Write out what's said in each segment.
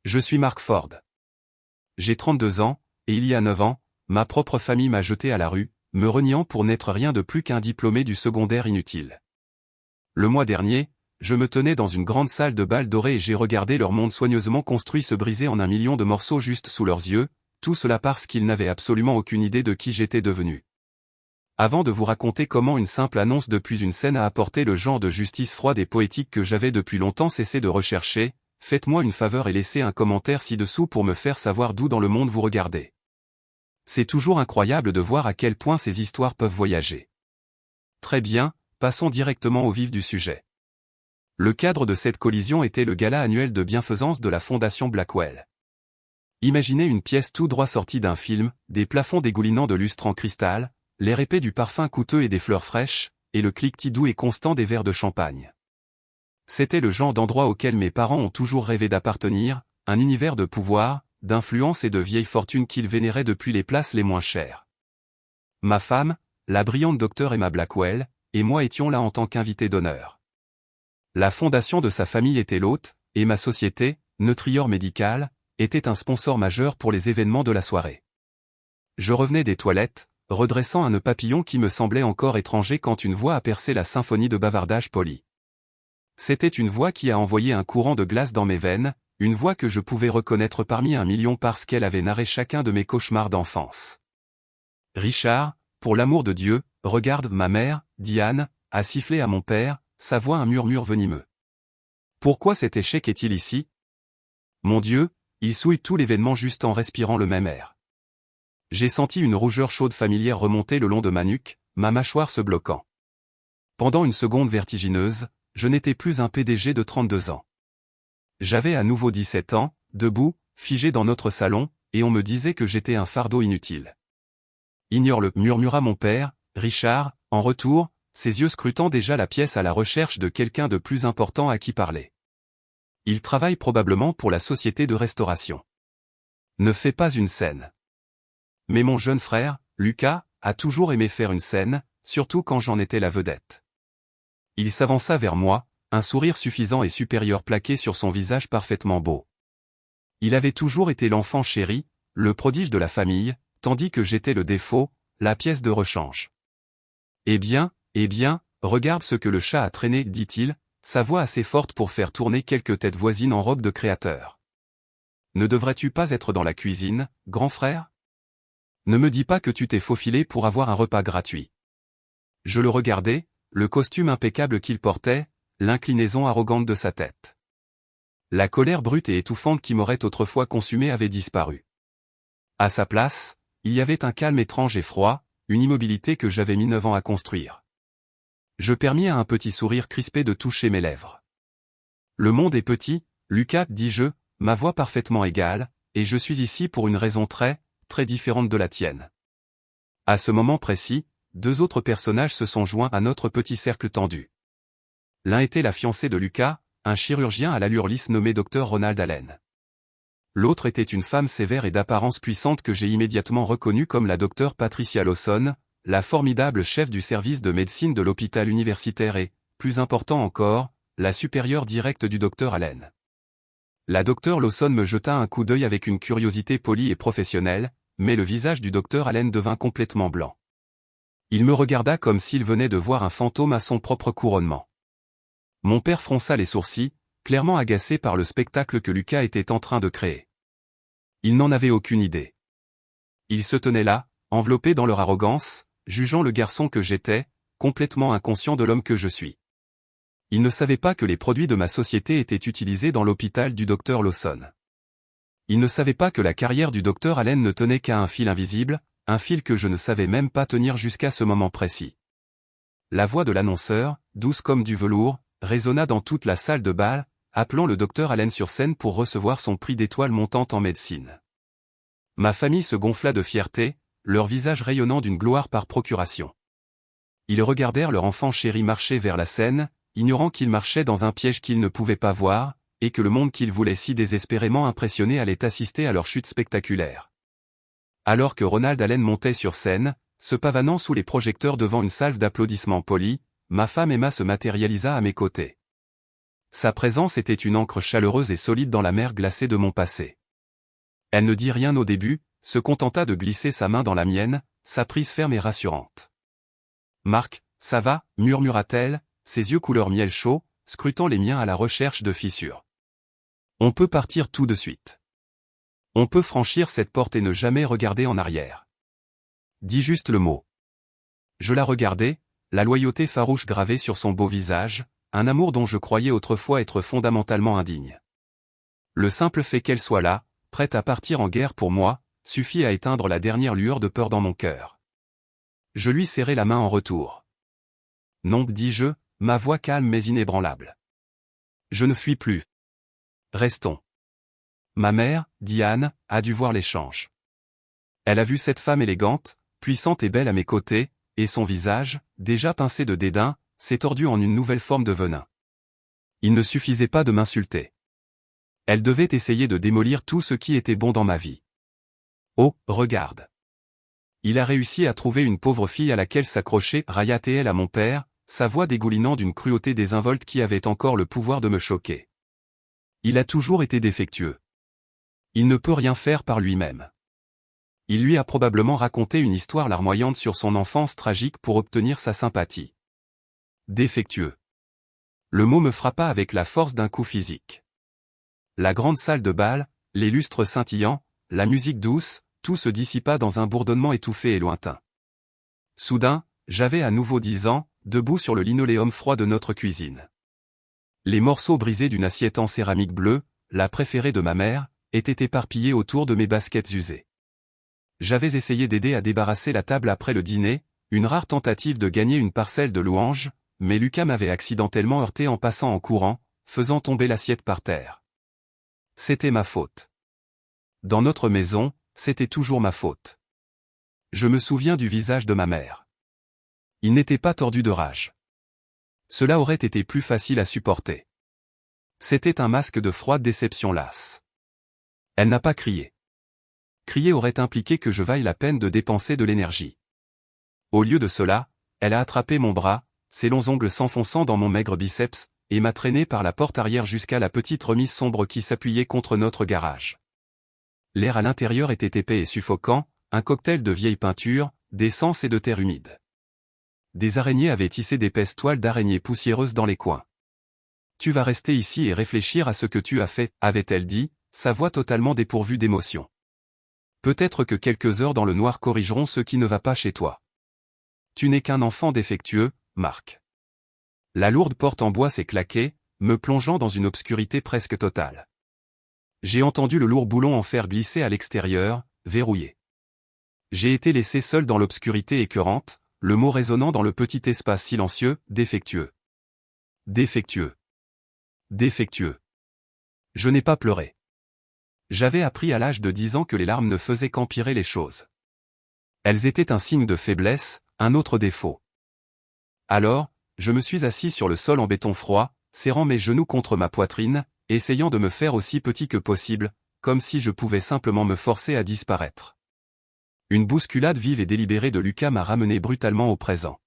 Je suis Mark Ford. J'ai 32 ans, et il y a 9 ans, ma propre famille m'a jeté à la rue, me reniant pour n'être rien de plus qu'un diplômé du secondaire inutile. Le mois dernier, je me tenais dans une grande salle de bal dorée et j'ai regardé leur monde soigneusement construit se briser en 1 million de morceaux juste sous leurs yeux, tout cela parce qu'ils n'avaient absolument aucune idée de qui j'étais devenu. Avant de vous raconter comment une simple annonce depuis une scène a apporté le genre de justice froide et poétique que j'avais depuis longtemps cessé de rechercher, faites-moi une faveur et laissez un commentaire ci-dessous pour me faire savoir d'où dans le monde vous regardez. C'est toujours incroyable de voir à quel point ces histoires peuvent voyager. Très bien, passons directement au vif du sujet. Le cadre de cette collision était le gala annuel de bienfaisance de la Fondation Blackwell. Imaginez une pièce tout droit sortie d'un film, des plafonds dégoulinants de lustre en cristal, l'air épais du parfum coûteux et des fleurs fraîches, et le cliquetis doux et constant des verres de champagne. C'était le genre d'endroit auquel mes parents ont toujours rêvé d'appartenir, un univers de pouvoir, d'influence et de vieille fortune qu'ils vénéraient depuis les places les moins chères. Ma femme, la brillante docteure Emma Blackwell, et moi étions là en tant qu'invités d'honneur. La fondation de sa famille était l'hôte, et ma société, Nutrior Medical, était un sponsor majeur pour les événements de la soirée. Je revenais des toilettes, redressant un nœud papillon qui me semblait encore étranger quand une voix a percé la symphonie de bavardage poli. C'était une voix qui a envoyé un courant de glace dans mes veines, une voix que je pouvais reconnaître parmi 1 million parce qu'elle avait narré chacun de mes cauchemars d'enfance. Richard, pour l'amour de Dieu, regarde ma mère, Diane, a sifflé à mon père, sa voix un murmure venimeux. Pourquoi cet échec est-il ici? Mon Dieu, il souille tout l'événement juste en respirant le même air. J'ai senti une rougeur chaude familière remonter le long de ma nuque, ma mâchoire se bloquant. Pendant une seconde vertigineuse, je n'étais plus un PDG de 32 ans. J'avais à nouveau 17 ans, debout, figé dans notre salon, et on me disait que j'étais un fardeau inutile. Ignore-le, murmura mon père, Richard, en retour, ses yeux scrutant déjà la pièce à la recherche de quelqu'un de plus important à qui parler. Il travaille probablement pour la société de restauration. Ne fais pas une scène. Mais mon jeune frère, Lucas, a toujours aimé faire une scène, surtout quand j'en étais la vedette. Il s'avança vers moi, un sourire suffisant et supérieur plaqué sur son visage parfaitement beau. Il avait toujours été l'enfant chéri, le prodige de la famille, tandis que j'étais le défaut, la pièce de rechange. Eh bien, regarde ce que le chat a traîné, dit-il, sa voix assez forte pour faire tourner quelques têtes voisines en robe de créateur. Ne devrais-tu pas être dans la cuisine, grand frère? Ne me dis pas que tu t'es faufilé pour avoir un repas gratuit. Je le regardais, le costume impeccable qu'il portait, l'inclinaison arrogante de sa tête. La colère brute et étouffante qui m'aurait autrefois consumé avait disparu. À sa place, il y avait un calme étrange et froid, une immobilité que j'avais mis 9 ans à construire. Je permis à un petit sourire crispé de toucher mes lèvres. Le monde est petit, Lucas, dis-je, ma voix parfaitement égale, et je suis ici pour une raison très différente de la tienne. À ce moment précis, 2 autres personnages se sont joints à notre petit cercle tendu. L'un était la fiancée de Lucas, un chirurgien à l'allure lisse nommé Dr Ronald Allen. L'autre était une femme sévère et d'apparence puissante que j'ai immédiatement reconnue comme la Dr Patricia Lawson, la formidable chef du service de médecine de l'hôpital universitaire et, plus important encore, la supérieure directe du Dr Allen. La Dr Lawson me jeta un coup d'œil avec une curiosité polie et professionnelle, mais le visage du Dr Allen devint complètement blanc. Il me regarda comme s'il venait de voir un fantôme à son propre couronnement. Mon père fronça les sourcils, clairement agacé par le spectacle que Lucas était en train de créer. Il n'en avait aucune idée. Ils se tenaient là, enveloppés dans leur arrogance, jugeant le garçon que j'étais, complètement inconscient de l'homme que je suis. Ils ne savaient pas que les produits de ma société étaient utilisés dans l'hôpital du Dr Lawson. Ils ne savaient pas que la carrière du Dr Allen ne tenait qu'à un fil invisible, un fil que je ne savais même pas tenir jusqu'à ce moment précis. La voix de l'annonceur, douce comme du velours, résonna dans toute la salle de bal, appelant le Dr Allen sur scène pour recevoir son prix d'étoile montante en médecine. Ma famille se gonfla de fierté, leur visage rayonnant d'une gloire par procuration. Ils regardèrent leur enfant chéri marcher vers la scène, ignorant qu'il marchait dans un piège qu'ils ne pouvaient pas voir, et que le monde qu'ils voulaient si désespérément impressionner allait assister à leur chute spectaculaire. Alors que Ronald Allen montait sur scène, se pavanant sous les projecteurs devant une salve d'applaudissements polis, ma femme Emma se matérialisa à mes côtés. Sa présence était une encre chaleureuse et solide dans la mer glacée de mon passé. Elle ne dit rien au début, se contenta de glisser sa main dans la mienne, sa prise ferme et rassurante. « Marc, ça va » murmura-t-elle, ses yeux couleur miel chaud, scrutant les miens à la recherche de fissures. « On peut partir tout de suite. On peut franchir cette porte et ne jamais regarder en arrière. » Dis juste le mot. Je la regardais, la loyauté farouche gravée sur son beau visage, un amour dont je croyais autrefois être fondamentalement indigne. Le simple fait qu'elle soit là, prête à partir en guerre pour moi, suffit à éteindre la dernière lueur de peur dans mon cœur. Je lui serrai la main en retour. Non, dis-je, ma voix calme mais inébranlable. Je ne fuis plus. Restons. Ma mère, Diane, a dû voir l'échange. Elle a vu cette femme élégante, puissante et belle à mes côtés, et son visage, déjà pincé de dédain, s'est tordu en une nouvelle forme de venin. Il ne suffisait pas de m'insulter. Elle devait essayer de démolir tout ce qui était bon dans ma vie. Oh, regarde. Il a réussi à trouver une pauvre fille à laquelle s'accrocher, raillait-elle à mon père, sa voix dégoulinant d'une cruauté désinvolte qui avait encore le pouvoir de me choquer. Il a toujours été défectueux. Il ne peut rien faire par lui-même. Il lui a probablement raconté une histoire larmoyante sur son enfance tragique pour obtenir sa sympathie. Défectueux. Le mot me frappa avec la force d'un coup physique. La grande salle de bal, les lustres scintillants, la musique douce, tout se dissipa dans un bourdonnement étouffé et lointain. Soudain, j'avais à nouveau 10 ans, debout sur le linoléum froid de notre cuisine. Les morceaux brisés d'une assiette en céramique bleue, la préférée de ma mère, étaient éparpillés autour de mes baskets usées. J'avais essayé d'aider à débarrasser la table après le dîner, une rare tentative de gagner une parcelle de louange, mais Lucas m'avait accidentellement heurté en passant en courant, faisant tomber l'assiette par terre. C'était ma faute. Dans notre maison, c'était toujours ma faute. Je me souviens du visage de ma mère. Il n'était pas tordu de rage. Cela aurait été plus facile à supporter. C'était un masque de froide déception lasse. Elle n'a pas crié. Crier aurait impliqué que je vaille la peine de dépenser de l'énergie. Au lieu de cela, elle a attrapé mon bras, ses longs ongles s'enfonçant dans mon maigre biceps, et m'a traîné par la porte arrière jusqu'à la petite remise sombre qui s'appuyait contre notre garage. L'air à l'intérieur était épais et suffocant, un cocktail de vieilles peintures, d'essence et de terre humide. Des araignées avaient tissé d'épaisses toiles d'araignées poussiéreuses dans les coins. « Tu vas rester ici et réfléchir à ce que tu as fait » avait-elle dit, sa voix totalement dépourvue d'émotion. Peut-être que quelques heures dans le noir corrigeront ce qui ne va pas chez toi. Tu n'es qu'un enfant défectueux, Marc. La lourde porte en bois s'est claquée, me plongeant dans une obscurité presque totale. J'ai entendu le lourd boulon en fer glisser à l'extérieur, verrouillé. J'ai été laissé seul dans l'obscurité écœurante, le mot résonnant dans le petit espace silencieux, défectueux. Défectueux. Défectueux. Je n'ai pas pleuré. J'avais appris à l'âge de 10 ans que les larmes ne faisaient qu'empirer les choses. Elles étaient un signe de faiblesse, un autre défaut. Alors, je me suis assis sur le sol en béton froid, serrant mes genoux contre ma poitrine, essayant de me faire aussi petit que possible, comme si je pouvais simplement me forcer à disparaître. Une bousculade vive et délibérée de Lucas m'a ramené brutalement au présent.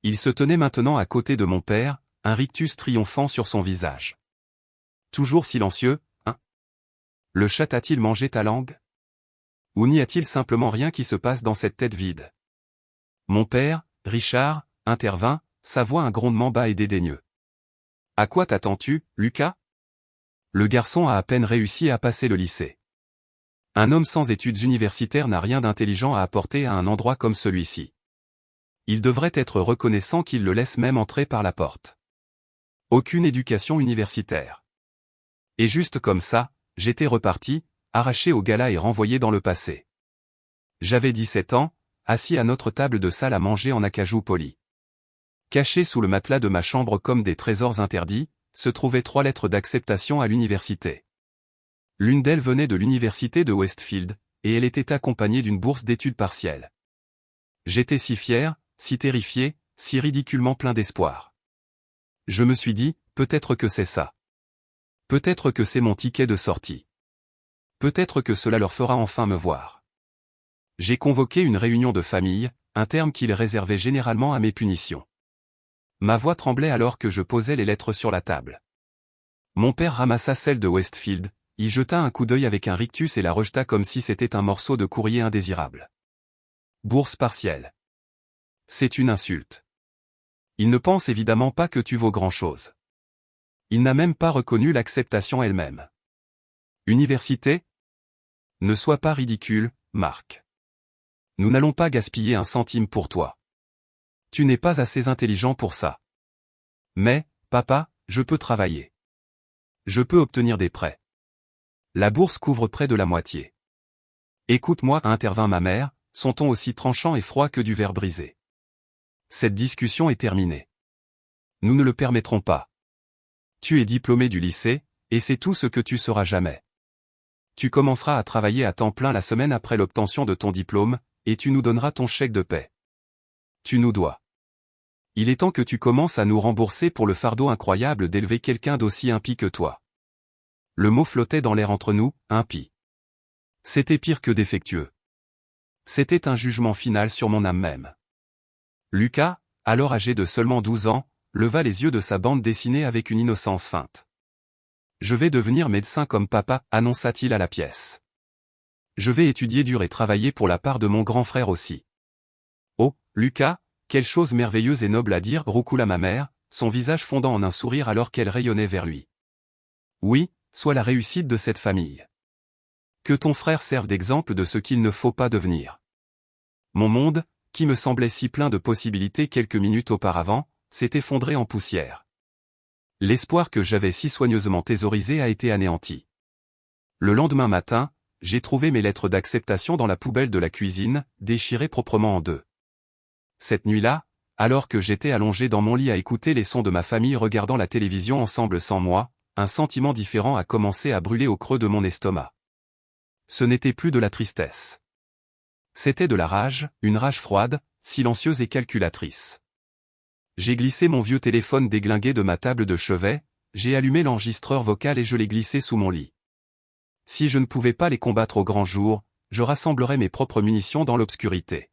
Il se tenait maintenant à côté de mon père, un rictus triomphant sur son visage. Toujours silencieux, hein? Le chat a-t-il mangé ta langue? Ou n'y a-t-il simplement rien qui se passe dans cette tête vide? Mon père, Richard, intervint, sa voix un grondement bas et dédaigneux. À quoi t'attends-tu, Lucas? Le garçon a à peine réussi à passer le lycée. Un homme sans études universitaires n'a rien d'intelligent à apporter à un endroit comme celui-ci. Il devrait être reconnaissant qu'il le laisse même entrer par la porte. Aucune éducation universitaire. Et juste comme ça, j'étais reparti, arraché au gala et renvoyé dans le passé. J'avais 17 ans, assis à notre table de salle à manger en acajou poli. Cachés sous le matelas de ma chambre comme des trésors interdits, se trouvaient 3 lettres d'acceptation à l'université. L'une d'elles venait de l'université de Westfield, et elle était accompagnée d'une bourse d'études partielles. J'étais si fier, si terrifié, si ridiculement plein d'espoir. Je me suis dit, peut-être que c'est ça. Peut-être que c'est mon ticket de sortie. Peut-être que cela leur fera enfin me voir. J'ai convoqué une réunion de famille, un terme qu'ils réservaient généralement à mes punitions. Ma voix tremblait alors que je posais les lettres sur la table. Mon père ramassa celle de Westfield, y jeta un coup d'œil avec un rictus et la rejeta comme si c'était un morceau de courrier indésirable. Bourse partielle. C'est une insulte. Il ne pense évidemment pas que tu vaux grand-chose. Il n'a même pas reconnu l'acceptation elle-même. Université? Ne sois pas ridicule, Marc. Nous n'allons pas gaspiller un centime pour toi. Tu n'es pas assez intelligent pour ça. Mais, papa, je peux travailler. Je peux obtenir des prêts. La bourse couvre près de la moitié. Écoute-moi, intervint ma mère, son ton aussi tranchant et froid que du verre brisé. Cette discussion est terminée. Nous ne le permettrons pas. Tu es diplômé du lycée, et c'est tout ce que tu seras jamais. Tu commenceras à travailler à temps plein la semaine après l'obtention de ton diplôme, et tu nous donneras ton chèque de paie. Tu nous dois. Il est temps que tu commences à nous rembourser pour le fardeau incroyable d'élever quelqu'un d'aussi impie que toi. Le mot flottait dans l'air entre nous, impie. C'était pire que défectueux. C'était un jugement final sur mon âme même. Lucas, alors âgé de seulement 12 ans, leva les yeux de sa bande dessinée avec une innocence feinte. « Je vais devenir médecin comme papa », annonça-t-il à la pièce. « Je vais étudier dur et travailler pour la part de mon grand frère aussi. » « Oh, Lucas, quelle chose merveilleuse et noble à dire » roucoula ma mère, son visage fondant en un sourire alors qu'elle rayonnait vers lui. « Oui, sois la réussite de cette famille. Que ton frère serve d'exemple de ce qu'il ne faut pas devenir. » Mon monde, qui me semblait si plein de possibilités quelques minutes auparavant, s'est effondré en poussière. L'espoir que j'avais si soigneusement thésaurisé a été anéanti. Le lendemain matin, j'ai trouvé mes lettres d'acceptation dans la poubelle de la cuisine, déchirées proprement en deux. Cette nuit-là, alors que j'étais allongé dans mon lit à écouter les sons de ma famille regardant la télévision ensemble sans moi, un sentiment différent a commencé à brûler au creux de mon estomac. Ce n'était plus de la tristesse. C'était de la rage, une rage froide, silencieuse et calculatrice. J'ai glissé mon vieux téléphone déglingué de ma table de chevet, j'ai allumé l'enregistreur vocal et je l'ai glissé sous mon lit. Si je ne pouvais pas les combattre au grand jour, je rassemblerais mes propres munitions dans l'obscurité.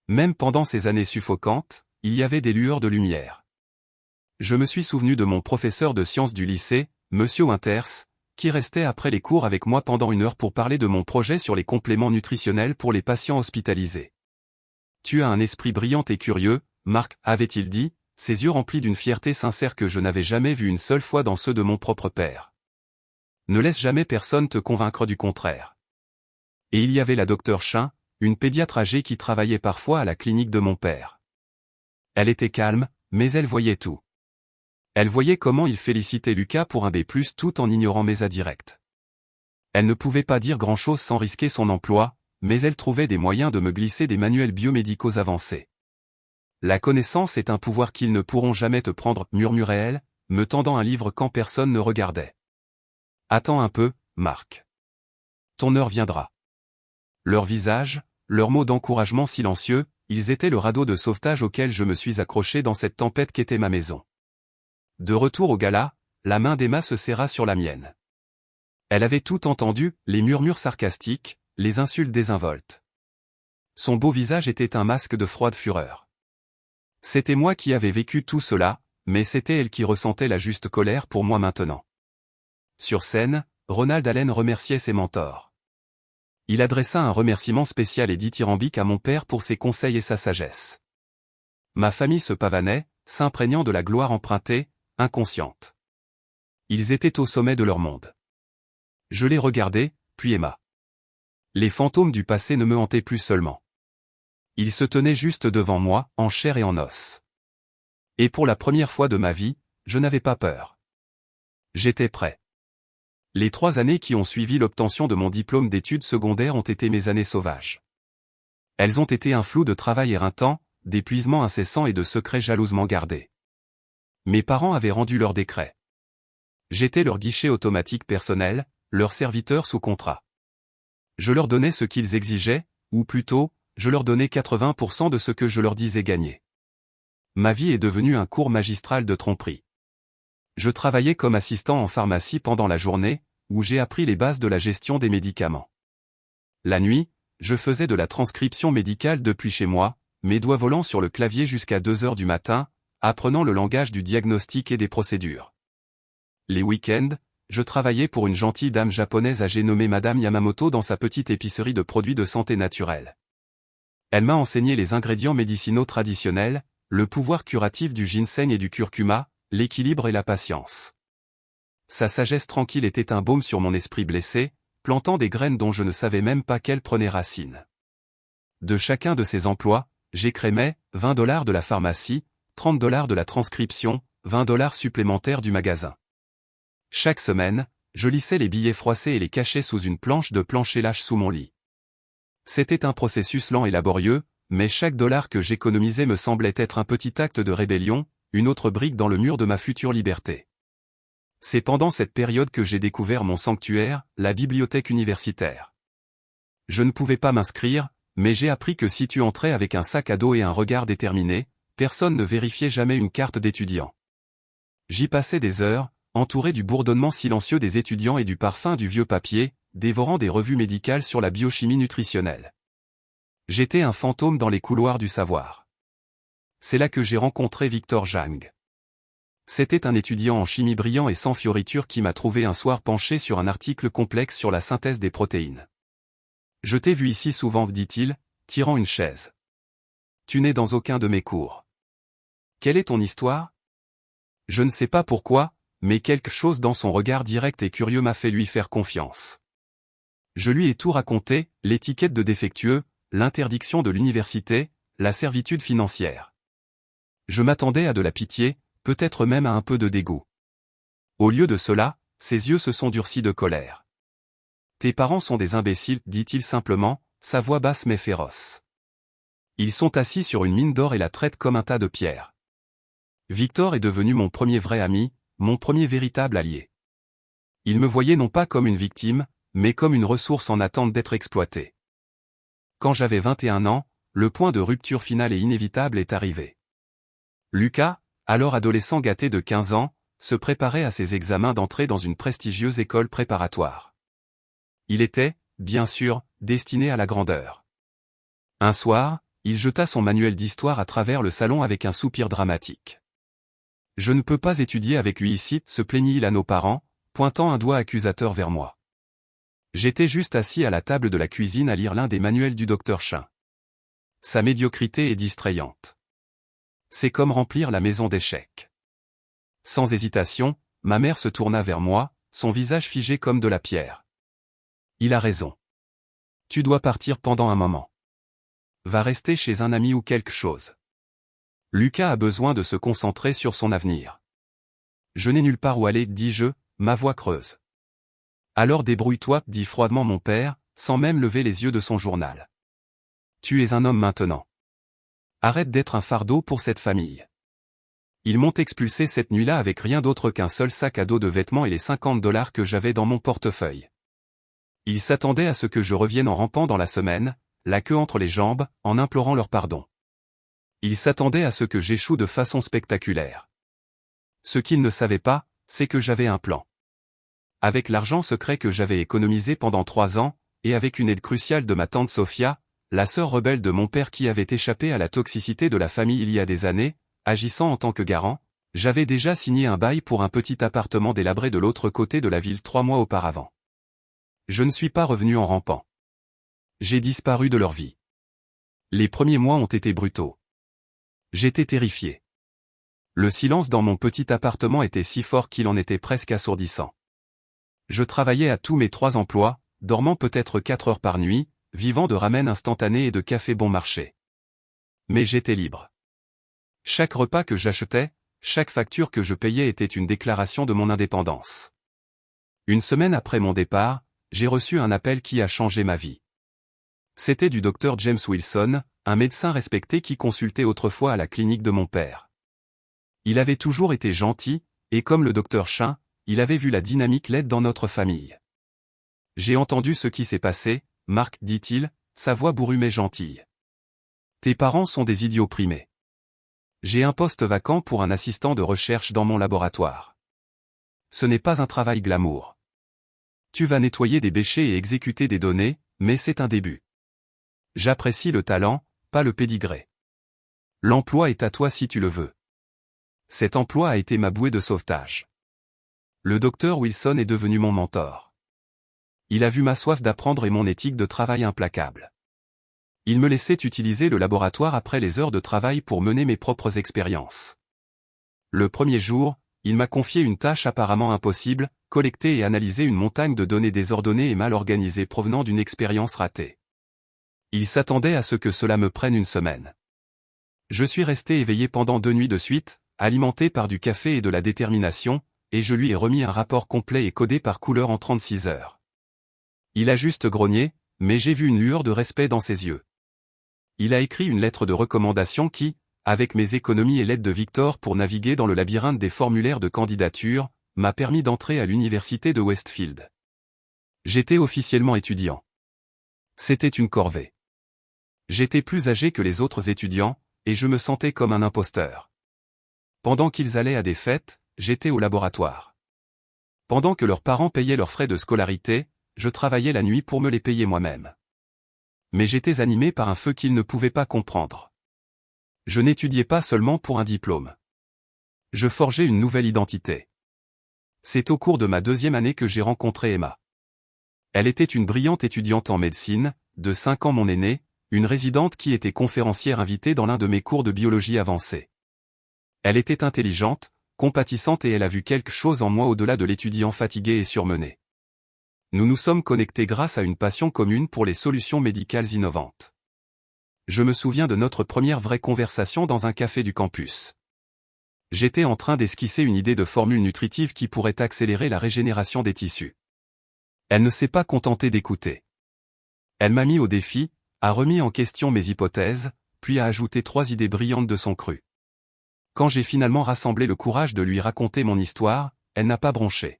Même pendant ces années suffocantes, il y avait des lueurs de lumière. Je me suis souvenu de mon professeur de sciences du lycée, Monsieur Winters, qui restait après les cours avec moi pendant 1 heure pour parler de mon projet sur les compléments nutritionnels pour les patients hospitalisés. « Tu as un esprit brillant et curieux, Marc » avait-il dit, ses yeux remplis d'une fierté sincère que je n'avais jamais vue une seule fois dans ceux de mon propre père. Ne laisse jamais personne te convaincre du contraire. Et il y avait la docteure Chin, une pédiatre âgée qui travaillait parfois à la clinique de mon père. Elle était calme, mais elle voyait tout. Elle voyait comment il félicitait Lucas pour un B+, tout en ignorant mes indirects. Elle ne pouvait pas dire grand-chose sans risquer son emploi, mais elle trouvait des moyens de me glisser des manuels biomédicaux avancés. La connaissance est un pouvoir qu'ils ne pourront jamais te prendre, murmurait-elle, me tendant un livre quand personne ne regardait. Attends un peu, Marc. Ton heure viendra. Leurs visages, leurs mots d'encouragement silencieux, ils étaient le radeau de sauvetage auquel je me suis accroché dans cette tempête qu'était ma maison. De retour au gala, la main d'Emma se serra sur la mienne. Elle avait tout entendu, les murmures sarcastiques, les insultes désinvoltes. Son beau visage était un masque de froide fureur. C'était moi qui avais vécu tout cela, mais c'était elle qui ressentait la juste colère pour moi maintenant. Sur scène, Ronald Allen remerciait ses mentors. Il adressa un remerciement spécial et dithyrambique à mon père pour ses conseils et sa sagesse. Ma famille se pavanait, s'imprégnant de la gloire empruntée, inconsciente. Ils étaient au sommet de leur monde. Je les regardais, puis Emma. Les fantômes du passé ne me hantaient plus seulement. Ils se tenaient juste devant moi, en chair et en os. Et pour la première fois de ma vie, je n'avais pas peur. J'étais prêt. Les 3 années qui ont suivi l'obtention de mon diplôme d'études secondaires ont été mes années sauvages. Elles ont été un flou de travail éreintant, d'épuisement incessant et de secrets jalousement gardés. Mes parents avaient rendu leur décret. J'étais leur guichet automatique personnel, leur serviteur sous contrat. Je leur donnais ce qu'ils exigeaient, ou plutôt, je leur donnais 80% de ce que je leur disais gagner. Ma vie est devenue un cours magistral de tromperie. Je travaillais comme assistant en pharmacie pendant la journée, où j'ai appris les bases de la gestion des médicaments. La nuit, je faisais de la transcription médicale depuis chez moi, mes doigts volant sur le clavier jusqu'à 2 heures du matin, apprenant le langage du diagnostic et des procédures. Les week-ends, je travaillais pour une gentille dame japonaise âgée nommée Madame Yamamoto dans sa petite épicerie de produits de santé naturelle. Elle m'a enseigné les ingrédients médicinaux traditionnels, le pouvoir curatif du ginseng et du curcuma, l'équilibre et la patience. Sa sagesse tranquille était un baume sur mon esprit blessé, plantant des graines dont je ne savais même pas qu'elles prenaient racine. De chacun de ces emplois, j'écrémais $20 de la pharmacie, $30 de la transcription, $20 supplémentaires du magasin. Chaque semaine, je lissais les billets froissés et les cachais sous une planche de plancher-lâche sous mon lit. C'était un processus lent et laborieux, mais chaque dollar que j'économisais me semblait être un petit acte de rébellion, une autre brique dans le mur de ma future liberté. C'est pendant cette période que j'ai découvert mon sanctuaire, la bibliothèque universitaire. Je ne pouvais pas m'inscrire, mais j'ai appris que si tu entrais avec un sac à dos et un regard déterminé, personne ne vérifiait jamais une carte d'étudiant. J'y passais des heures, entouré du bourdonnement silencieux des étudiants et du parfum du vieux papier, dévorant des revues médicales sur la biochimie nutritionnelle. J'étais un fantôme dans les couloirs du savoir. C'est là que j'ai rencontré Victor Zhang. C'était un étudiant en chimie brillant et sans fioriture qui m'a trouvé un soir penché sur un article complexe sur la synthèse des protéines. « Je t'ai vu ici souvent, dit-il, tirant une chaise. Tu n'es dans aucun de mes cours. Quelle est ton histoire ? Je ne sais pas pourquoi, mais quelque chose dans son regard direct et curieux m'a fait lui faire confiance. Je lui ai tout raconté, l'étiquette de défectueux, l'interdiction de l'université, la servitude financière. Je m'attendais à de la pitié, peut-être même à un peu de dégoût. Au lieu de cela, ses yeux se sont durcis de colère. « Tes parents sont des imbéciles, dit-il simplement, sa voix basse mais féroce. Ils sont assis sur une mine d'or et la traitent comme un tas de pierres. Victor est devenu mon premier vrai ami, mon premier véritable allié. Il me voyait non pas comme une victime, mais comme une ressource en attente d'être exploitée. Quand j'avais 21 ans, le point de rupture final et inévitable est arrivé. Lucas, alors adolescent gâté de 15 ans, se préparait à ses examens d'entrée dans une prestigieuse école préparatoire. Il était, bien sûr, destiné à la grandeur. Un soir, il jeta son manuel d'histoire à travers le salon avec un soupir dramatique. « Je ne peux pas étudier avec lui ici, se plaignit-il à nos parents, pointant un doigt accusateur vers moi. J'étais juste assis à la table de la cuisine à lire l'un des manuels du docteur Chin. Sa médiocrité est distrayante. C'est comme remplir la maison d'échecs. » Sans hésitation, ma mère se tourna vers moi, son visage figé comme de la pierre. Il a raison. Tu dois partir pendant un moment. Va rester chez un ami ou quelque chose. Lucas a besoin de se concentrer sur son avenir. Je n'ai nulle part où aller, dis-je, ma voix creuse. Alors débrouille-toi, dit froidement mon père, sans même lever les yeux de son journal. Tu es un homme maintenant. Arrête d'être un fardeau pour cette famille. Ils m'ont expulsé cette nuit-là avec rien d'autre qu'un seul sac à dos de vêtements et les $50 que j'avais dans mon portefeuille. Ils s'attendaient à ce que je revienne en rampant dans la semaine, la queue entre les jambes, en implorant leur pardon. Ils s'attendaient à ce que j'échoue de façon spectaculaire. Ce qu'ils ne savaient pas, c'est que j'avais un plan. Avec l'argent secret que j'avais économisé pendant 3 ans, et avec une aide cruciale de ma tante Sophia, la sœur rebelle de mon père qui avait échappé à la toxicité de la famille il y a des années, agissant en tant que garant, j'avais déjà signé un bail pour un petit appartement délabré de l'autre côté de la ville 3 mois auparavant. Je ne suis pas revenu en rampant. J'ai disparu de leur vie. Les premiers mois ont été brutaux. J'étais terrifié. Le silence dans mon petit appartement était si fort qu'il en était presque assourdissant. Je travaillais à tous mes 3 emplois, dormant peut-être 4 heures par nuit, vivant de ramen instantané et de café bon marché. Mais j'étais libre. Chaque repas que j'achetais, chaque facture que je payais était une déclaration de mon indépendance. Une semaine après mon départ, j'ai reçu un appel qui a changé ma vie. C'était du docteur James Wilson, un médecin respecté qui consultait autrefois à la clinique de mon père. Il avait toujours été gentil, et comme le docteur Chin, il avait vu la dynamique laide dans notre famille. J'ai entendu ce qui s'est passé, Marc, dit-il, sa voix bourrue mais gentille. Tes parents sont des idiots primés. J'ai un poste vacant pour un assistant de recherche dans mon laboratoire. Ce n'est pas un travail glamour. Tu vas nettoyer des béchets et exécuter des données, mais c'est un début. J'apprécie le talent, pas le pédigré. L'emploi est à toi si tu le veux. Cet emploi a été ma bouée de sauvetage. Le docteur Wilson est devenu mon mentor. Il a vu ma soif d'apprendre et mon éthique de travail implacable. Il me laissait utiliser le laboratoire après les heures de travail pour mener mes propres expériences. Le premier jour, il m'a confié une tâche apparemment impossible, collecter et analyser une montagne de données désordonnées et mal organisées provenant d'une expérience ratée. Il s'attendait à ce que cela me prenne une semaine. Je suis resté éveillé pendant 2 nuits de suite, alimenté par du café et de la détermination, et je lui ai remis un rapport complet et codé par couleur en 36 heures. Il a juste grogné, mais j'ai vu une lueur de respect dans ses yeux. Il a écrit une lettre de recommandation qui, avec mes économies et l'aide de Victor pour naviguer dans le labyrinthe des formulaires de candidature, m'a permis d'entrer à l'université de Westfield. J'étais officiellement étudiant. C'était une corvée. J'étais plus âgé que les autres étudiants, et je me sentais comme un imposteur. Pendant qu'ils allaient à des fêtes, j'étais au laboratoire. Pendant que leurs parents payaient leurs frais de scolarité, je travaillais la nuit pour me les payer moi-même. Mais j'étais animé par un feu qu'ils ne pouvaient pas comprendre. Je n'étudiais pas seulement pour un diplôme. Je forgeais une nouvelle identité. C'est au cours de ma 2e année que j'ai rencontré Emma. Elle était une brillante étudiante en médecine, de 5 ans mon aînée, une résidente qui était conférencière invitée dans l'un de mes cours de biologie avancée. Elle était intelligente, compatissante et elle a vu quelque chose en moi au-delà de l'étudiant fatigué et surmené. Nous nous sommes connectés grâce à une passion commune pour les solutions médicales innovantes. Je me souviens de notre première vraie conversation dans un café du campus. J'étais en train d'esquisser une idée de formule nutritive qui pourrait accélérer la régénération des tissus. Elle ne s'est pas contentée d'écouter. Elle m'a mis au défi, a remis en question mes hypothèses, puis a ajouté 3 idées brillantes de son cru. Quand j'ai finalement rassemblé le courage de lui raconter mon histoire, elle n'a pas bronché.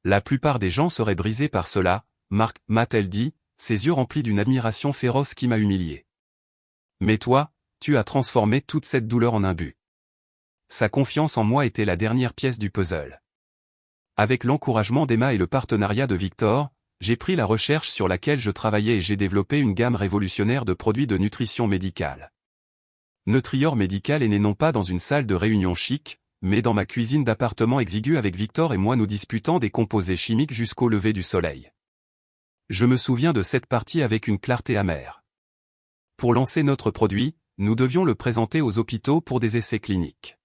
La plupart des gens seraient brisés par cela, m'a-t-elle dit, ses yeux remplis d'une admiration féroce qui m'a humilié. Mais toi, tu as transformé toute cette douleur en un but. Sa confiance en moi était la dernière pièce du puzzle. Avec l'encouragement d'Emma et le partenariat de Victor, j'ai pris la recherche sur laquelle je travaillais et j'ai développé une gamme révolutionnaire de produits de nutrition médicale. Nutrior Médical est né non pas dans une salle de réunion chic, mais dans ma cuisine d'appartement exiguë avec Victor et moi nous disputant des composés chimiques jusqu'au lever du soleil. Je me souviens de cette partie avec une clarté amère. Pour lancer notre produit, nous devions le présenter aux hôpitaux pour des essais cliniques.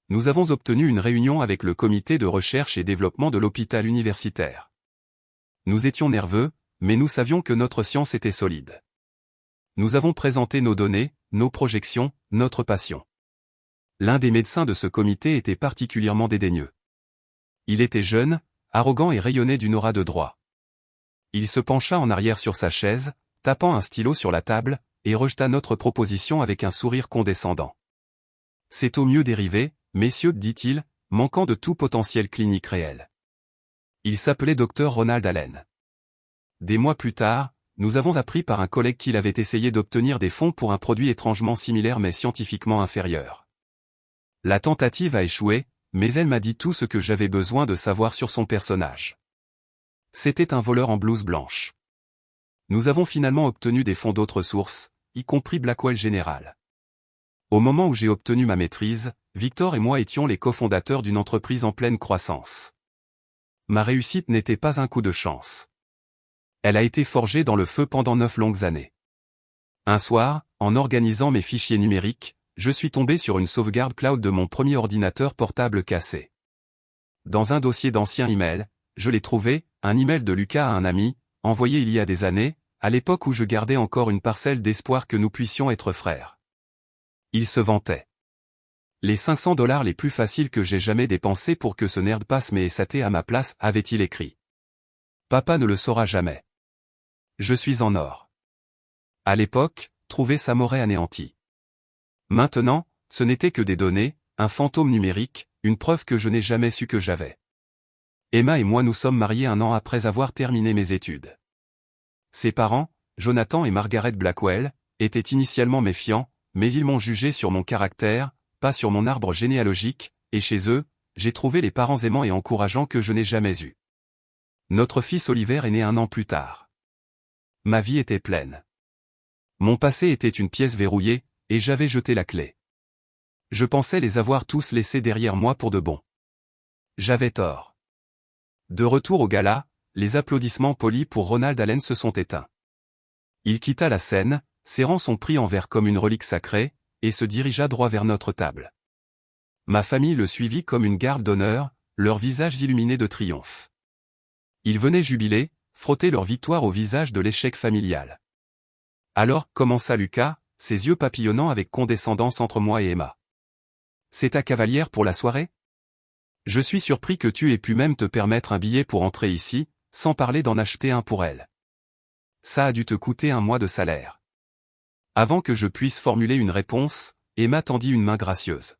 Nous avons obtenu une réunion avec le comité de recherche et développement de l'hôpital universitaire. Nous étions nerveux, mais nous savions que notre science était solide. Nous avons présenté nos données, nos projections, notre passion. L'un des médecins de ce comité était particulièrement dédaigneux. Il était jeune, arrogant et rayonnait d'une aura de droit. Il se pencha en arrière sur sa chaise, tapant un stylo sur la table, et rejeta notre proposition avec un sourire condescendant. C'est au mieux dérivé, messieurs, dit-il, manquant de tout potentiel clinique réel. Il s'appelait Dr Ronald Allen. Des mois plus tard, nous avons appris par un collègue qu'il avait essayé d'obtenir des fonds pour un produit étrangement similaire mais scientifiquement inférieur. La tentative a échoué, mais elle m'a dit tout ce que j'avais besoin de savoir sur son personnage. C'était un voleur en blouse blanche. Nous avons finalement obtenu des fonds d'autres sources, y compris Blackwell General. Au moment où j'ai obtenu ma maîtrise, Victor et moi étions les cofondateurs d'une entreprise en pleine croissance. Ma réussite n'était pas un coup de chance. Elle a été forgée dans le feu pendant 9 longues années. Un soir, en organisant mes fichiers numériques, je suis tombé sur une sauvegarde cloud de mon premier ordinateur portable cassé. Dans un dossier d'anciens emails, je l'ai trouvé, un email de Lucas à un ami, envoyé il y a des années, à l'époque où je gardais encore une parcelle d'espoir que nous puissions être frères. Il se vantait. Les $500 les plus faciles que j'ai jamais dépensés pour que ce nerd passe mes SAT à ma place, avait-il écrit. Papa ne le saura jamais. Je suis en or. À l'époque, trouver ça m'aurait anéanti. Maintenant, ce n'était que des données, un fantôme numérique, une preuve que je n'ai jamais su que j'avais. Emma et moi nous sommes mariés 1 an après avoir terminé mes études. Ses parents, Jonathan et Margaret Blackwell, étaient initialement méfiants, mais ils m'ont jugé sur mon caractère, pas sur mon arbre généalogique, et chez eux, j'ai trouvé les parents aimants et encourageants que je n'ai jamais eus. Notre fils Oliver est né 1 an plus tard. Ma vie était pleine. Mon passé était une pièce verrouillée, et j'avais jeté la clé. Je pensais les avoir tous laissés derrière moi pour de bon. j'avais tort. De retour au gala, les applaudissements polis pour Ronald Allen se sont éteints. Il quitta la scène, serrant son prix en verre comme une relique sacrée, et se dirigea droit vers notre table. Ma famille le suivit comme une garde d'honneur, leurs visages illuminés de triomphe. Ils venaient jubiler, frotter leur victoire au visage de l'échec familial. Alors, commença Lucas, ses yeux papillonnant avec condescendance entre moi et Emma. C'est ta cavalière pour la soirée? Je suis surpris que tu aies pu même te permettre un billet pour entrer ici, sans parler d'en acheter un pour elle. Ça a dû te coûter un mois de salaire. Avant que je puisse formuler une réponse, Emma tendit une main gracieuse.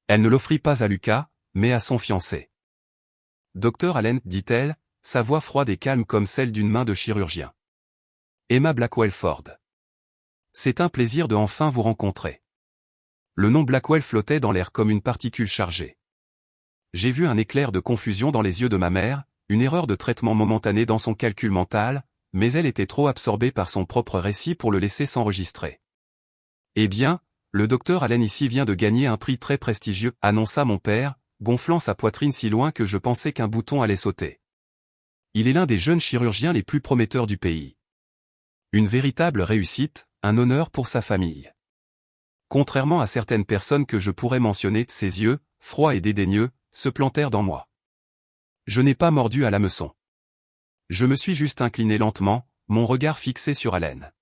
Elle ne l'offrit pas à Lucas, mais à son fiancé. Docteur Allen, dit-elle, sa voix froide et calme comme celle d'une main de chirurgien. Emma Blackwell Ford. C'est un plaisir de enfin vous rencontrer. Le nom Blackwell flottait dans l'air comme une particule chargée. J'ai vu un éclair de confusion dans les yeux de ma mère, une erreur de traitement momentanée dans son calcul mental, mais elle était trop absorbée par son propre récit pour le laisser s'enregistrer. Eh bien, le docteur Allen ici vient de gagner un prix très prestigieux, annonça mon père, gonflant sa poitrine si loin que je pensais qu'un bouton allait sauter. Il est l'un des jeunes chirurgiens les plus prometteurs du pays. Une véritable réussite, un honneur pour sa famille. Contrairement à certaines personnes que je pourrais mentionner, ses yeux, froids et dédaigneux, se plantèrent dans moi. Je n'ai pas mordu à l'hameçon. Je me suis juste incliné lentement, mon regard fixé sur Allen.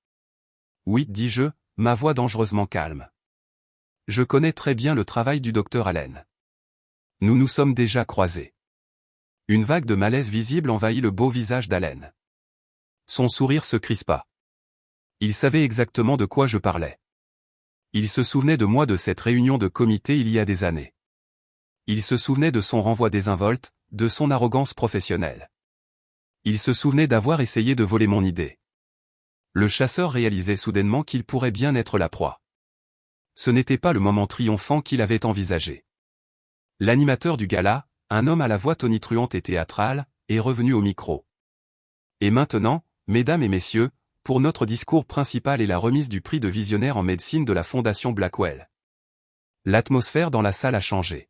Oui, dis-je, ma voix dangereusement calme. Je connais très bien le travail du docteur Allen. Nous nous sommes déjà croisés. Une vague de malaise visible envahit le beau visage d'Allen. Son sourire se crispa. Il savait exactement de quoi je parlais. Il se souvenait de moi de cette réunion de comité il y a des années. Il se souvenait de son renvoi désinvolte, de son arrogance professionnelle. Il se souvenait d'avoir essayé de voler mon idée. Le chasseur réalisait soudainement qu'il pourrait bien être la proie. Ce n'était pas le moment triomphant qu'il avait envisagé. L'animateur du gala, un homme à la voix tonitruante et théâtrale, est revenu au micro. Et maintenant, mesdames et messieurs, pour notre discours principal et la remise du prix de visionnaire en médecine de la Fondation Blackwell. L'atmosphère dans la salle a changé.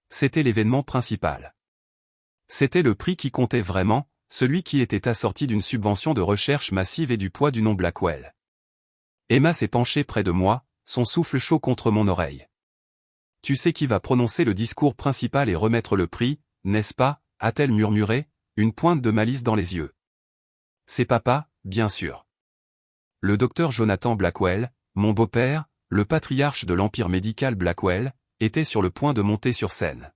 C'était l'événement principal. C'était le prix qui comptait vraiment, celui qui était assorti d'une subvention de recherche massive et du poids du nom Blackwell. Emma s'est penchée près de moi, son souffle chaud contre mon oreille. Tu sais qui va prononcer le discours principal et remettre le prix, n'est-ce pas, a-t-elle murmuré, une pointe de malice dans les yeux. C'est papa, bien sûr. Le docteur Jonathan Blackwell, mon beau-père, le patriarche de l'empire médical Blackwell, était sur le point de monter sur scène.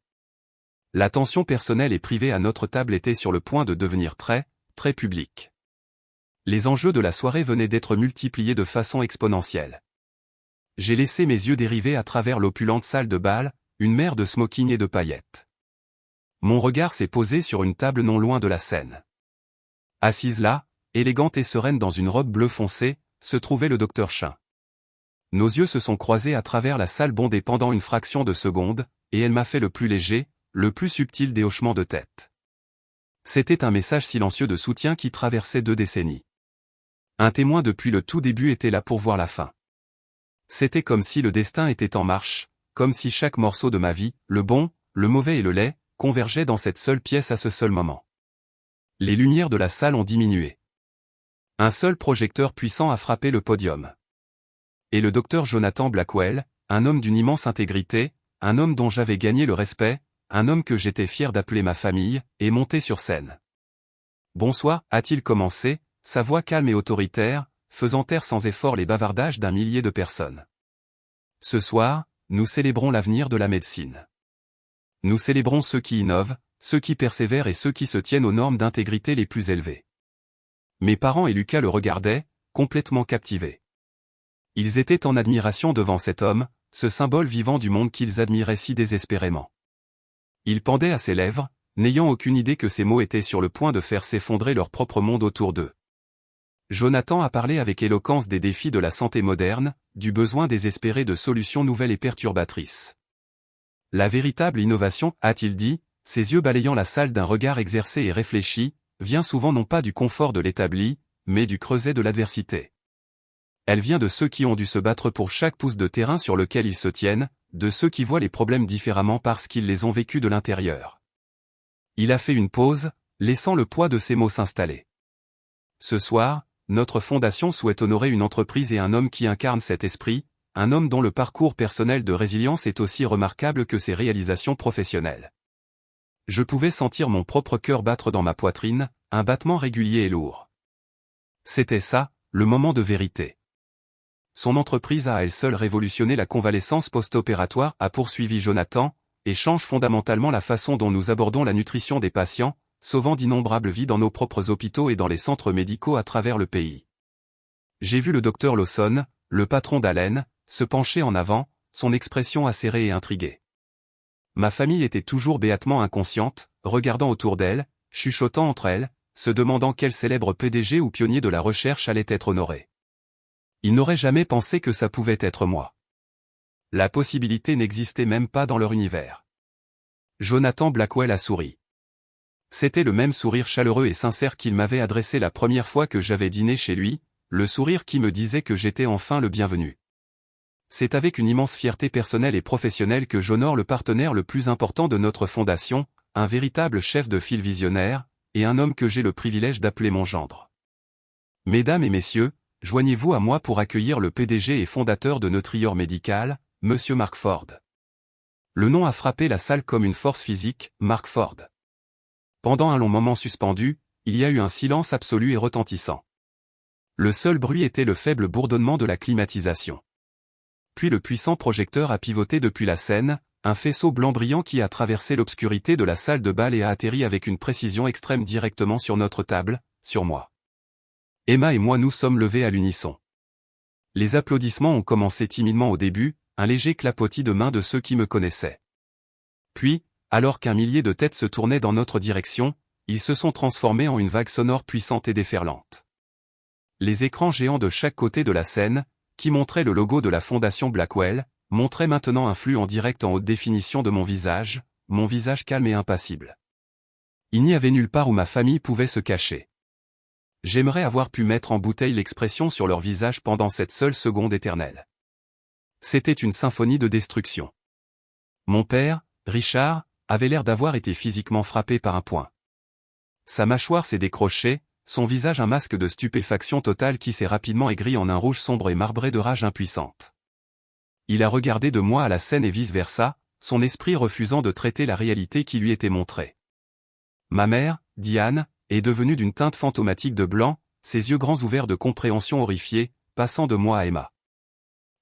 La tension personnelle et privée à notre table était sur le point de devenir très, très publique. Les enjeux de la soirée venaient d'être multipliés de façon exponentielle. J'ai laissé mes yeux dériver à travers l'opulente salle de bal, une mer de smoking et de paillettes. Mon regard s'est posé sur une table non loin de la scène. Assise là, élégante et sereine dans une robe bleu foncé, se trouvait le docteur Chin. Nos yeux se sont croisés à travers la salle bondée pendant une fraction de seconde, et elle m'a fait le plus léger, le plus subtil des hochements de tête. C'était un message silencieux de soutien qui traversait 2 décennies. Un témoin depuis le tout début était là pour voir la fin. C'était comme si le destin était en marche, comme si chaque morceau de ma vie, le bon, le mauvais et le laid, convergeait dans cette seule pièce à ce seul moment. Les lumières de la salle ont diminué. Un seul projecteur puissant a frappé le podium. Et le docteur Jonathan Blackwell, un homme d'une immense intégrité, un homme dont j'avais gagné le respect, un homme que j'étais fier d'appeler ma famille, est monté sur scène. Bonsoir, a-t-il commencé, sa voix calme et autoritaire, faisant taire sans effort les bavardages d'un millier de personnes. Ce soir, nous célébrons l'avenir de la médecine. Nous célébrons ceux qui innovent, ceux qui persévèrent et ceux qui se tiennent aux normes d'intégrité les plus élevées. Mes parents et Lucas le regardaient, complètement captivés. Ils étaient en admiration devant cet homme, ce symbole vivant du monde qu'ils admiraient si désespérément. Il pendait à ses lèvres, n'ayant aucune idée que ces mots étaient sur le point de faire s'effondrer leur propre monde autour d'eux. Jonathan a parlé avec éloquence des défis de la santé moderne, du besoin désespéré de solutions nouvelles et perturbatrices. La véritable innovation, a-t-il dit, ses yeux balayant la salle d'un regard exercé et réfléchi, vient souvent non pas du confort de l'établi, mais du creuset de l'adversité. Elle vient de ceux qui ont dû se battre pour chaque pouce de terrain sur lequel ils se tiennent, de ceux qui voient les problèmes différemment parce qu'ils les ont vécus de l'intérieur. Il a fait une pause, laissant le poids de ses mots s'installer. Ce soir, notre fondation souhaite honorer une entreprise et un homme qui incarne cet esprit, un homme dont le parcours personnel de résilience est aussi remarquable que ses réalisations professionnelles. Je pouvais sentir mon propre cœur battre dans ma poitrine, un battement régulier et lourd. C'était ça, le moment de vérité. Son entreprise a à elle seule révolutionné la convalescence post-opératoire, a poursuivi Jonathan, et change fondamentalement la façon dont nous abordons la nutrition des patients, sauvant d'innombrables vies dans nos propres hôpitaux et dans les centres médicaux à travers le pays. J'ai vu le docteur Lawson, le patron d'Allen, se pencher en avant, son expression acérée et intriguée. Ma famille était toujours béatement inconsciente, regardant autour d'elle, chuchotant entre elles, se demandant quel célèbre PDG ou pionnier de la recherche allait être honoré. Ils n'auraient jamais pensé que ça pouvait être moi. La possibilité n'existait même pas dans leur univers. Jonathan Blackwell a souri. C'était le même sourire chaleureux et sincère qu'il m'avait adressé la première fois que j'avais dîné chez lui, le sourire qui me disait que j'étais enfin le bienvenu. C'est avec une immense fierté personnelle et professionnelle que j'honore le partenaire le plus important de notre fondation, un véritable chef de file visionnaire, et un homme que j'ai le privilège d'appeler mon gendre. Mesdames et messieurs, joignez-vous à moi pour accueillir le PDG et fondateur de Nutrior Medical, Monsieur Mark Ford. Le nom a frappé la salle comme une force physique, Mark Ford. Pendant un long moment suspendu, il y a eu un silence absolu et retentissant. Le seul bruit était le faible bourdonnement de la climatisation. Puis le puissant projecteur a pivoté depuis la scène, un faisceau blanc brillant qui a traversé l'obscurité de la salle de bal et a atterri avec une précision extrême directement sur notre table, sur moi. Emma et moi nous sommes levés à l'unisson. Les applaudissements ont commencé timidement au début, un léger clapotis de mains de ceux qui me connaissaient. Puis, alors qu'un millier de têtes se tournaient dans notre direction, ils se sont transformés en une vague sonore puissante et déferlante. Les écrans géants de chaque côté de la scène, qui montraient le logo de la fondation Blackwell, montraient maintenant un flux en direct en haute définition de mon visage calme et impassible. Il n'y avait nulle part où ma famille pouvait se cacher. J'aimerais avoir pu mettre en bouteille l'expression sur leur visage pendant cette seule seconde éternelle. C'était une symphonie de destruction. Mon père, Richard, avait l'air d'avoir été physiquement frappé par un poing. Sa mâchoire s'est décrochée, son visage un masque de stupéfaction totale qui s'est rapidement aigri en un rouge sombre et marbré de rage impuissante. Il a regardé de moi à la scène et vice-versa, son esprit refusant de traiter la réalité qui lui était montrée. Ma mère, Diane, est devenue d'une teinte fantomatique de blanc, ses yeux grands ouverts de compréhension horrifiée, passant de moi à Emma.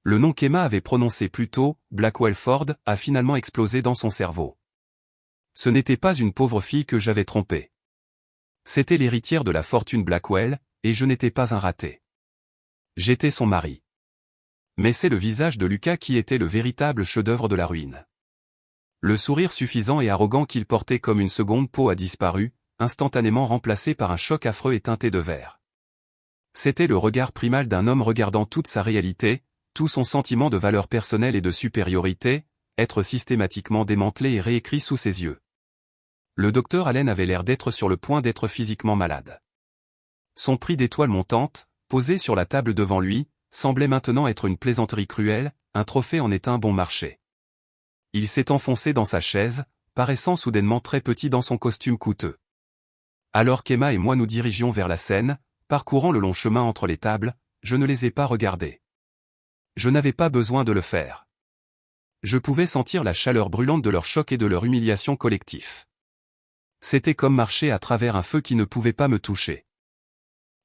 Le nom qu'Emma avait prononcé plus tôt, Blackwell Ford, a finalement explosé dans son cerveau. Ce n'était pas une pauvre fille que j'avais trompée. C'était l'héritière de la fortune Blackwell, et je n'étais pas un raté. J'étais son mari. Mais c'est le visage de Lucas qui était le véritable chef-d'œuvre de la ruine. Le sourire suffisant et arrogant qu'il portait comme une seconde peau a disparu, instantanément remplacé par un choc affreux et teinté de vert. C'était le regard primal d'un homme regardant toute sa réalité, tout son sentiment de valeur personnelle et de supériorité, être systématiquement démantelé et réécrit sous ses yeux. Le docteur Allen avait l'air d'être sur le point d'être physiquement malade. Son prix d'étoile montante, posé sur la table devant lui, semblait maintenant être une plaisanterie cruelle, un trophée en est un bon marché. Il s'est enfoncé dans sa chaise, paraissant soudainement très petit dans son costume coûteux. Alors qu'Emma et moi nous dirigions vers la scène, parcourant le long chemin entre les tables, je ne les ai pas regardés. Je n'avais pas besoin de le faire. Je pouvais sentir la chaleur brûlante de leur choc et de leur humiliation collective. C'était comme marcher à travers un feu qui ne pouvait pas me toucher.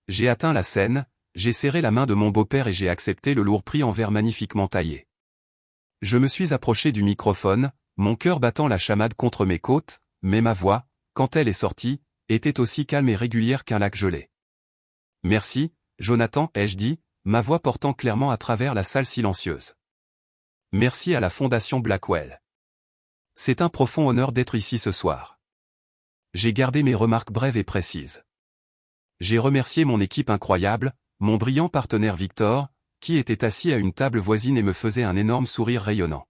J'ai atteint la scène, j'ai serré la main de mon beau-père et j'ai accepté le lourd prix en verre magnifiquement taillé. Je me suis approché du microphone, mon cœur battant la chamade contre mes côtes, mais ma voix, quand elle est sortie, était aussi calme et régulière qu'un lac gelé. Merci, Jonathan, ai-je dit, ma voix portant clairement à travers la salle silencieuse. Merci à la Fondation Blackwell. C'est un profond honneur d'être ici ce soir. J'ai gardé mes remarques brèves et précises. J'ai remercié mon équipe incroyable, mon brillant partenaire Victor, qui était assis à une table voisine et me faisait un énorme sourire rayonnant.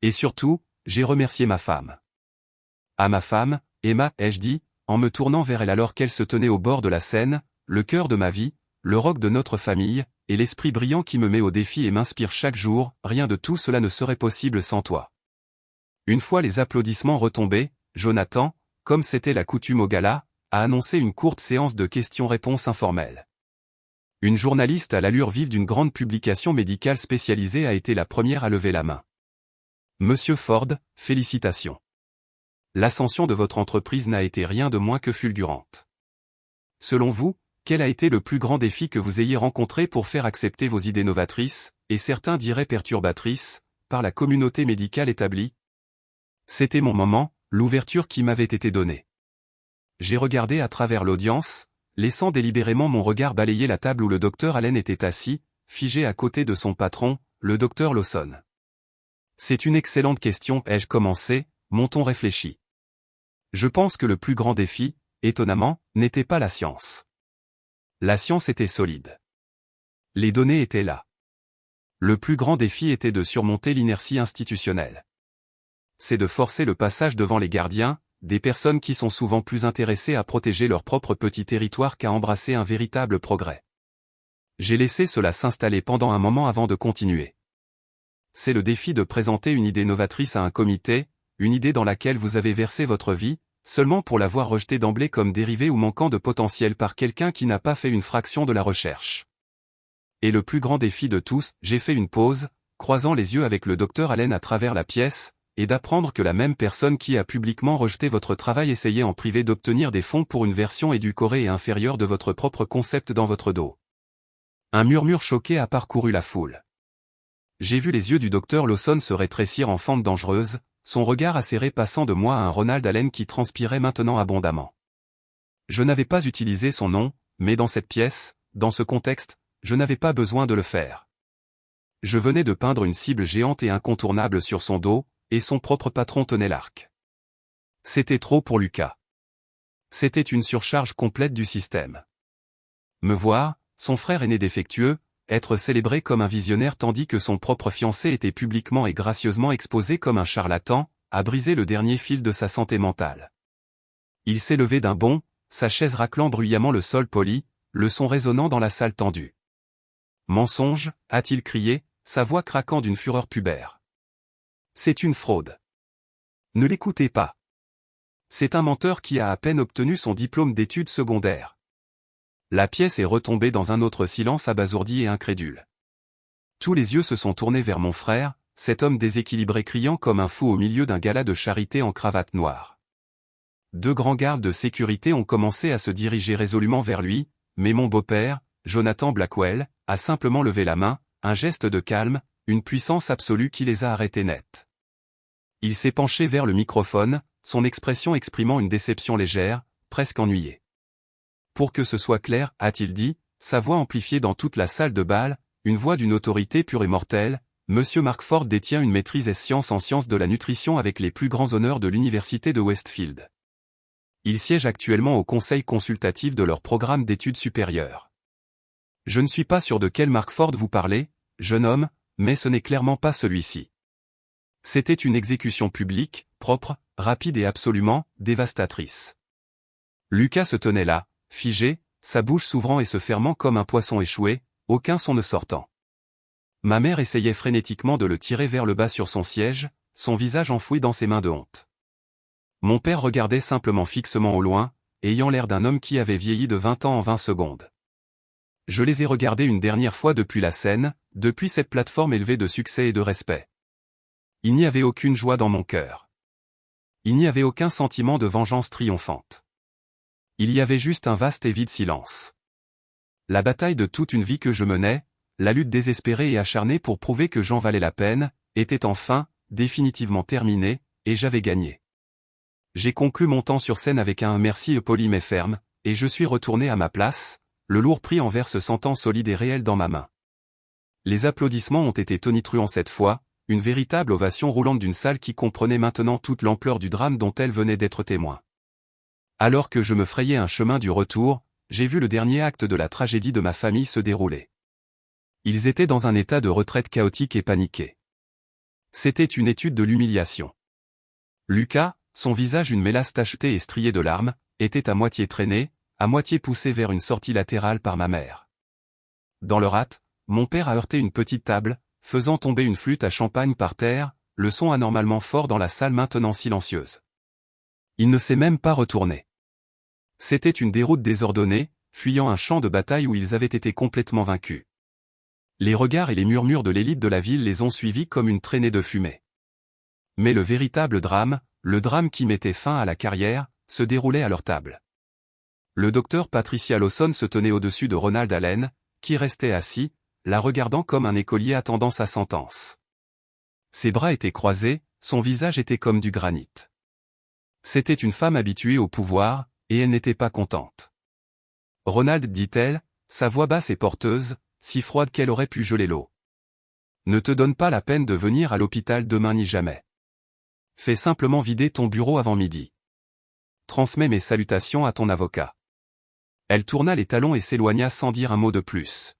Et surtout, j'ai remercié ma femme. À ma femme, Emma, ai-je dit, en me tournant vers elle alors qu'elle se tenait au bord de la scène, le cœur de ma vie, le roc de notre famille, et l'esprit brillant qui me met au défi et m'inspire chaque jour, rien de tout cela ne serait possible sans toi. Une fois les applaudissements retombés, Jonathan, comme c'était la coutume au gala, a annoncé une courte séance de questions-réponses informelles. Une journaliste à l'allure vive d'une grande publication médicale spécialisée a été la première à lever la main. Monsieur Ford, félicitations. L'ascension de votre entreprise n'a été rien de moins que fulgurante. Selon vous, quel a été le plus grand défi que vous ayez rencontré pour faire accepter vos idées novatrices, et certains diraient perturbatrices, par la communauté médicale établie? C'était mon moment, l'ouverture qui m'avait été donnée. J'ai regardé à travers l'audience, laissant délibérément mon regard balayer la table où le docteur Allen était assis, figé à côté de son patron, le docteur Lawson. C'est une excellente question, ai-je commencé, mon ton réfléchi. Je pense que le plus grand défi, étonnamment, n'était pas la science. La science était solide. Les données étaient là. Le plus grand défi était de surmonter l'inertie institutionnelle. C'est de forcer le passage devant les gardiens, des personnes qui sont souvent plus intéressées à protéger leur propre petit territoire qu'à embrasser un véritable progrès. J'ai laissé cela s'installer pendant un moment avant de continuer. C'est le défi de présenter une idée novatrice à un comité, une idée dans laquelle vous avez versé votre vie, seulement pour la voir rejetée d'emblée comme dérivée ou manquant de potentiel par quelqu'un qui n'a pas fait une fraction de la recherche. Et le plus grand défi de tous, j'ai fait une pause, croisant les yeux avec le docteur Allen à travers la pièce, et d'apprendre que la même personne qui a publiquement rejeté votre travail essayait en privé d'obtenir des fonds pour une version édulcorée et inférieure de votre propre concept dans votre dos. Un murmure choqué a parcouru la foule. J'ai vu les yeux du docteur Lawson se rétrécir en fente dangereuse, son regard acéré passant de moi à un Ronald Allen qui transpirait maintenant abondamment. Je n'avais pas utilisé son nom, mais dans cette pièce, dans ce contexte, je n'avais pas besoin de le faire. Je venais de peindre une cible géante et incontournable sur son dos, et son propre patron tenait l'arc. C'était trop pour Lucas. C'était une surcharge complète du système. Me voir, son frère aîné défectueux, être célébré comme un visionnaire tandis que son propre fiancé était publiquement et gracieusement exposé comme un charlatan, a brisé le dernier fil de sa santé mentale. Il s'est levé d'un bond, sa chaise raclant bruyamment le sol poli, le son résonnant dans la salle tendue. Mensonge, a-t-il crié, sa voix craquant d'une fureur pubère. C'est une fraude. Ne l'écoutez pas. C'est un menteur qui a à peine obtenu son diplôme d'études secondaires. La pièce est retombée dans un autre silence abasourdi et incrédule. Tous les yeux se sont tournés vers mon frère, cet homme déséquilibré criant comme un fou au milieu d'un gala de charité en cravate noire. Deux grands gardes de sécurité ont commencé à se diriger résolument vers lui, mais mon beau-père, Jonathan Blackwell, a simplement levé la main, un geste de calme, une puissance absolue qui les a arrêtés net. Il s'est penché vers le microphone, son expression exprimant une déception légère, presque ennuyée. Pour que ce soit clair, a-t-il dit, sa voix amplifiée dans toute la salle de bal, une voix d'une autorité pure et mortelle, Monsieur Mark Ford détient une maîtrise ès-sciences en sciences de la nutrition avec les plus grands honneurs de l'université de Westfield. Il siège actuellement au conseil consultatif de leur programme d'études supérieures. Je ne suis pas sûr de quel Mark Ford vous parlez, jeune homme, mais ce n'est clairement pas celui-ci. C'était une exécution publique, propre, rapide et absolument dévastatrice. Lucas se tenait là, figé, sa bouche s'ouvrant et se fermant comme un poisson échoué, aucun son ne sortant. Ma mère essayait frénétiquement de le tirer vers le bas sur son siège, son visage enfoui dans ses mains de honte. Mon père regardait simplement fixement au loin, ayant l'air d'un homme qui avait vieilli de 20 ans en 20 secondes. Je les ai regardés une dernière fois depuis la scène, depuis cette plateforme élevée de succès et de respect. Il n'y avait aucune joie dans mon cœur. Il n'y avait aucun sentiment de vengeance triomphante. Il y avait juste un vaste et vide silence. La bataille de toute une vie que je menais, la lutte désespérée et acharnée pour prouver que j'en valais la peine, était enfin, définitivement terminée, et j'avais gagné. J'ai conclu mon temps sur scène avec un merci poli mais ferme, et je suis retourné à ma place, le lourd prix en verre se sentant solide et réel dans ma main. Les applaudissements ont été tonitruants cette fois, une véritable ovation roulante d'une salle qui comprenait maintenant toute l'ampleur du drame dont elle venait d'être témoin. Alors que je me frayais un chemin du retour, j'ai vu le dernier acte de la tragédie de ma famille se dérouler. Ils étaient dans un état de retraite chaotique et paniqué. C'était une étude de l'humiliation. Lucas, son visage une mélasse tachetée et striée de larmes, était à moitié traîné, à moitié poussé vers une sortie latérale par ma mère. Dans leur hâte, mon père a heurté une petite table, faisant tomber une flûte à champagne par terre, le son anormalement fort dans la salle maintenant silencieuse. Il ne s'est même pas retourné. C'était une déroute désordonnée, fuyant un champ de bataille où ils avaient été complètement vaincus. Les regards et les murmures de l'élite de la ville les ont suivis comme une traînée de fumée. Mais le véritable drame, le drame qui mettait fin à la carrière, se déroulait à leur table. Le docteur Patricia Lawson se tenait au-dessus de Ronald Allen, qui restait assis, la regardant comme un écolier attendant sa sentence. Ses bras étaient croisés, son visage était comme du granit. C'était une femme habituée au pouvoir, et elle n'était pas contente. Ronald, dit-elle, sa voix basse et porteuse, si froide qu'elle aurait pu geler l'eau. Ne te donne pas la peine de venir à l'hôpital demain ni jamais. Fais simplement vider ton bureau avant midi. Transmets mes salutations à ton avocat. Elle tourna les talons et s'éloigna sans dire un mot de plus.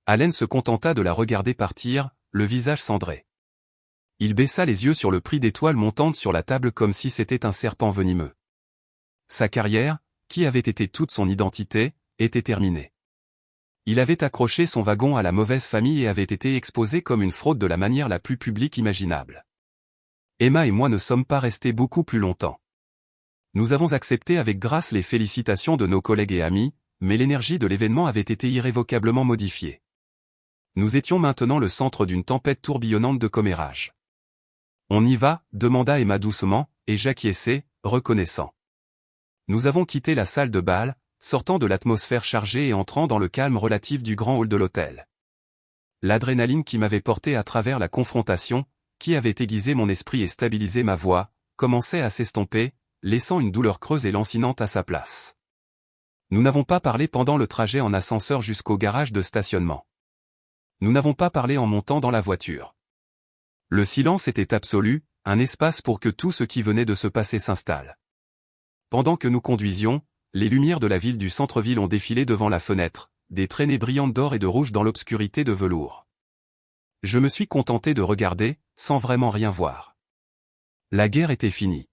Allen se contenta de la regarder partir, le visage cendré. Il baissa les yeux sur le prix d'étoiles montantes sur la table comme si c'était un serpent venimeux. Sa carrière, qui avait été toute son identité, était terminée. Il avait accroché son wagon à la mauvaise famille et avait été exposé comme une fraude de la manière la plus publique imaginable. Emma et moi ne sommes pas restés beaucoup plus longtemps. Nous avons accepté avec grâce les félicitations de nos collègues et amis, mais l'énergie de l'événement avait été irrévocablement modifiée. Nous étions maintenant le centre d'une tempête tourbillonnante de commérages. On y va, demanda Emma doucement, et j'acquiesçai, reconnaissant. Nous avons quitté la salle de bal, sortant de l'atmosphère chargée et entrant dans le calme relatif du grand hall de l'hôtel. L'adrénaline qui m'avait porté à travers la confrontation, qui avait aiguisé mon esprit et stabilisé ma voix, commençait à s'estomper, laissant une douleur creuse et lancinante à sa place. Nous n'avons pas parlé pendant le trajet en ascenseur jusqu'au garage de stationnement. Nous n'avons pas parlé en montant dans la voiture. Le silence était absolu, un espace pour que tout ce qui venait de se passer s'installe. Pendant que nous conduisions, les lumières de la ville du centre-ville ont défilé devant la fenêtre, des traînées brillantes d'or et de rouge dans l'obscurité de velours. Je me suis contenté de regarder, sans vraiment rien voir. La guerre était finie.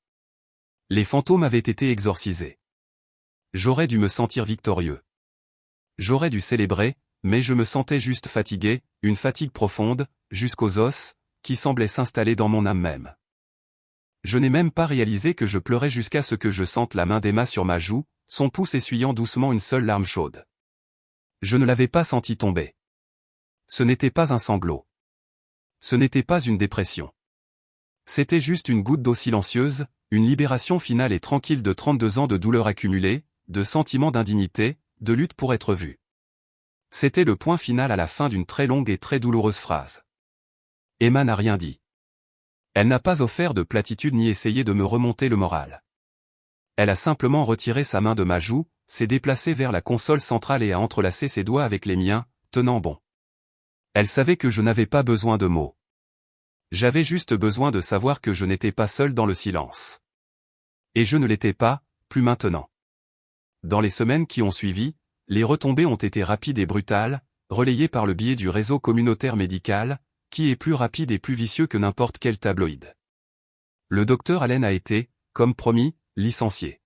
Les fantômes avaient été exorcisés. J'aurais dû me sentir victorieux. J'aurais dû célébrer, mais je me sentais juste fatigué, une fatigue profonde, jusqu'aux os, qui semblait s'installer dans mon âme même. Je n'ai même pas réalisé que je pleurais jusqu'à ce que je sente la main d'Emma sur ma joue, son pouce essuyant doucement une seule larme chaude. Je ne l'avais pas senti tomber. Ce n'était pas un sanglot. Ce n'était pas une dépression. C'était juste une goutte d'eau silencieuse, une libération finale et tranquille de 32 ans de douleur accumulée, de sentiments d'indignité, de lutte pour être vu. C'était le point final à la fin d'une très longue et très douloureuse phrase. Emma n'a rien dit. Elle n'a pas offert de platitude ni essayé de me remonter le moral. Elle a simplement retiré sa main de ma joue, s'est déplacée vers la console centrale et a entrelacé ses doigts avec les miens, tenant bon. Elle savait que je n'avais pas besoin de mots. J'avais juste besoin de savoir que je n'étais pas seul dans le silence. Et je ne l'étais pas, plus maintenant. Dans les semaines qui ont suivi, les retombées ont été rapides et brutales, relayées par le biais du réseau communautaire médical, qui est plus rapide et plus vicieux que n'importe quel tabloïd. Le docteur Allen a été, comme promis, licencié.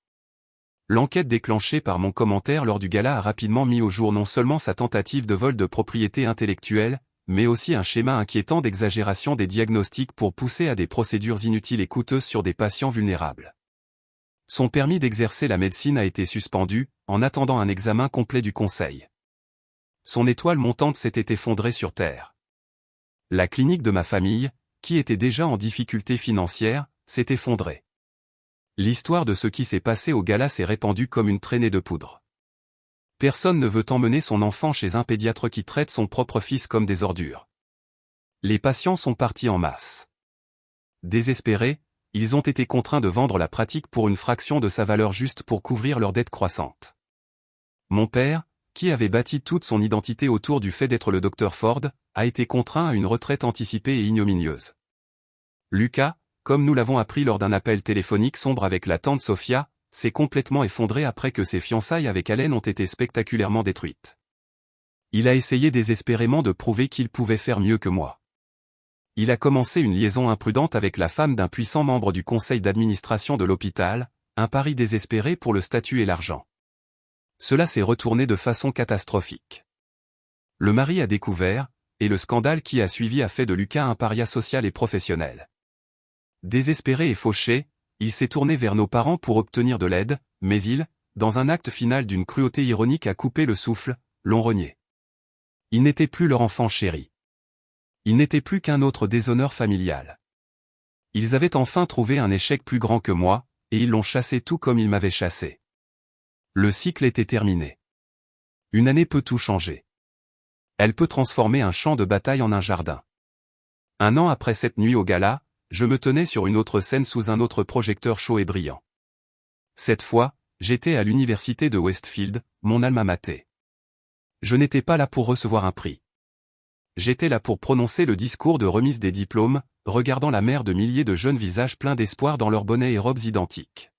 L'enquête déclenchée par mon commentaire lors du gala a rapidement mis au jour non seulement sa tentative de vol de propriété intellectuelle, mais aussi un schéma inquiétant d'exagération des diagnostics pour pousser à des procédures inutiles et coûteuses sur des patients vulnérables. Son permis d'exercer la médecine a été suspendu, en attendant un examen complet du conseil. Son étoile montante s'était effondrée sur terre. La clinique de ma famille, qui était déjà en difficulté financière, s'est effondrée. L'histoire de ce qui s'est passé au gala s'est répandue comme une traînée de poudre. Personne ne veut emmener son enfant chez un pédiatre qui traite son propre fils comme des ordures. Les patients sont partis en masse. Désespérés, ils ont été contraints de vendre la pratique pour une fraction de sa valeur juste pour couvrir leurs dettes croissantes. Mon père, qui avait bâti toute son identité autour du fait d'être le Dr Ford, a été contraint à une retraite anticipée et ignominieuse. Lucas, comme nous l'avons appris lors d'un appel téléphonique sombre avec la tante Sophia, s'est complètement effondré après que ses fiançailles avec Allen ont été spectaculairement détruites. Il a essayé désespérément de prouver qu'il pouvait faire mieux que moi. Il a commencé une liaison imprudente avec la femme d'un puissant membre du conseil d'administration de l'hôpital, un pari désespéré pour le statut et l'argent. Cela s'est retourné de façon catastrophique. Le mari a découvert, et le scandale qui a suivi a fait de Lucas un paria social et professionnel. Désespéré et fauché, il s'est tourné vers nos parents pour obtenir de l'aide, mais ils, dans un acte final d'une cruauté ironique à couper le souffle, l'ont renié. Il n'était plus leur enfant chéri. Il n'était plus qu'un autre déshonneur familial. Ils avaient enfin trouvé un échec plus grand que moi, et ils l'ont chassé tout comme ils m'avaient chassé. Le cycle était terminé. Une année peut tout changer. Elle peut transformer un champ de bataille en un jardin. Un an après cette nuit au gala, je me tenais sur une autre scène sous un autre projecteur chaud et brillant. Cette fois, j'étais à l'université de Westfield, mon alma mater. Je n'étais pas là pour recevoir un prix. J'étais là pour prononcer le discours de remise des diplômes, regardant la mer de milliers de jeunes visages pleins d'espoir dans leurs bonnets et robes identiques.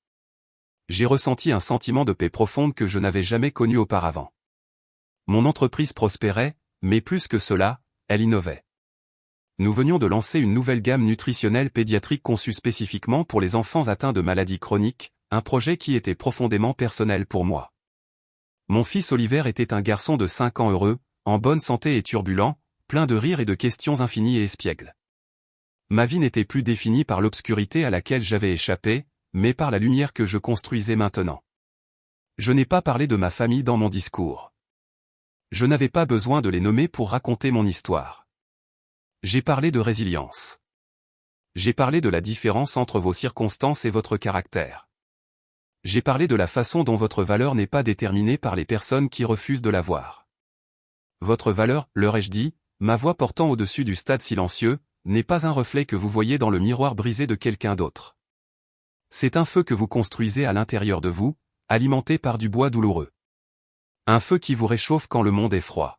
J'ai ressenti un sentiment de paix profonde que je n'avais jamais connu auparavant. Mon entreprise prospérait, mais plus que cela, elle innovait. Nous venions de lancer une nouvelle gamme nutritionnelle pédiatrique conçue spécifiquement pour les enfants atteints de maladies chroniques, un projet qui était profondément personnel pour moi. Mon fils Oliver était un garçon de 5 ans heureux, en bonne santé et turbulent, plein de rires et de questions infinies et espiègles. Ma vie n'était plus définie par l'obscurité à laquelle j'avais échappé, mais par la lumière que je construisais maintenant. Je n'ai pas parlé de ma famille dans mon discours. Je n'avais pas besoin de les nommer pour raconter mon histoire. J'ai parlé de résilience. J'ai parlé de la différence entre vos circonstances et votre caractère. J'ai parlé de la façon dont votre valeur n'est pas déterminée par les personnes qui refusent de la voir. Votre valeur, leur ai-je dit, ma voix portant au-dessus du stade silencieux, n'est pas un reflet que vous voyez dans le miroir brisé de quelqu'un d'autre. C'est un feu que vous construisez à l'intérieur de vous, alimenté par du bois douloureux. Un feu qui vous réchauffe quand le monde est froid.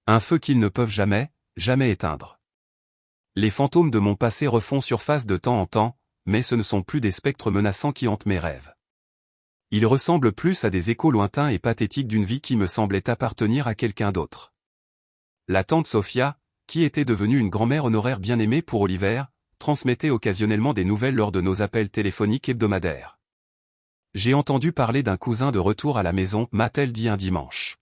Un feu qu'ils ne peuvent jamais, jamais éteindre. Les fantômes de mon passé refont surface de temps en temps, mais ce ne sont plus des spectres menaçants qui hantent mes rêves. Ils ressemblent plus à des échos lointains et pathétiques d'une vie qui me semblait appartenir à quelqu'un d'autre. La tante Sophia, qui était devenue une grand-mère honoraire bien aimée pour Oliver, transmettait occasionnellement des nouvelles lors de nos appels téléphoniques hebdomadaires. J'ai entendu parler d'un cousin de retour à la maison, m'a-t-elle dit un dimanche.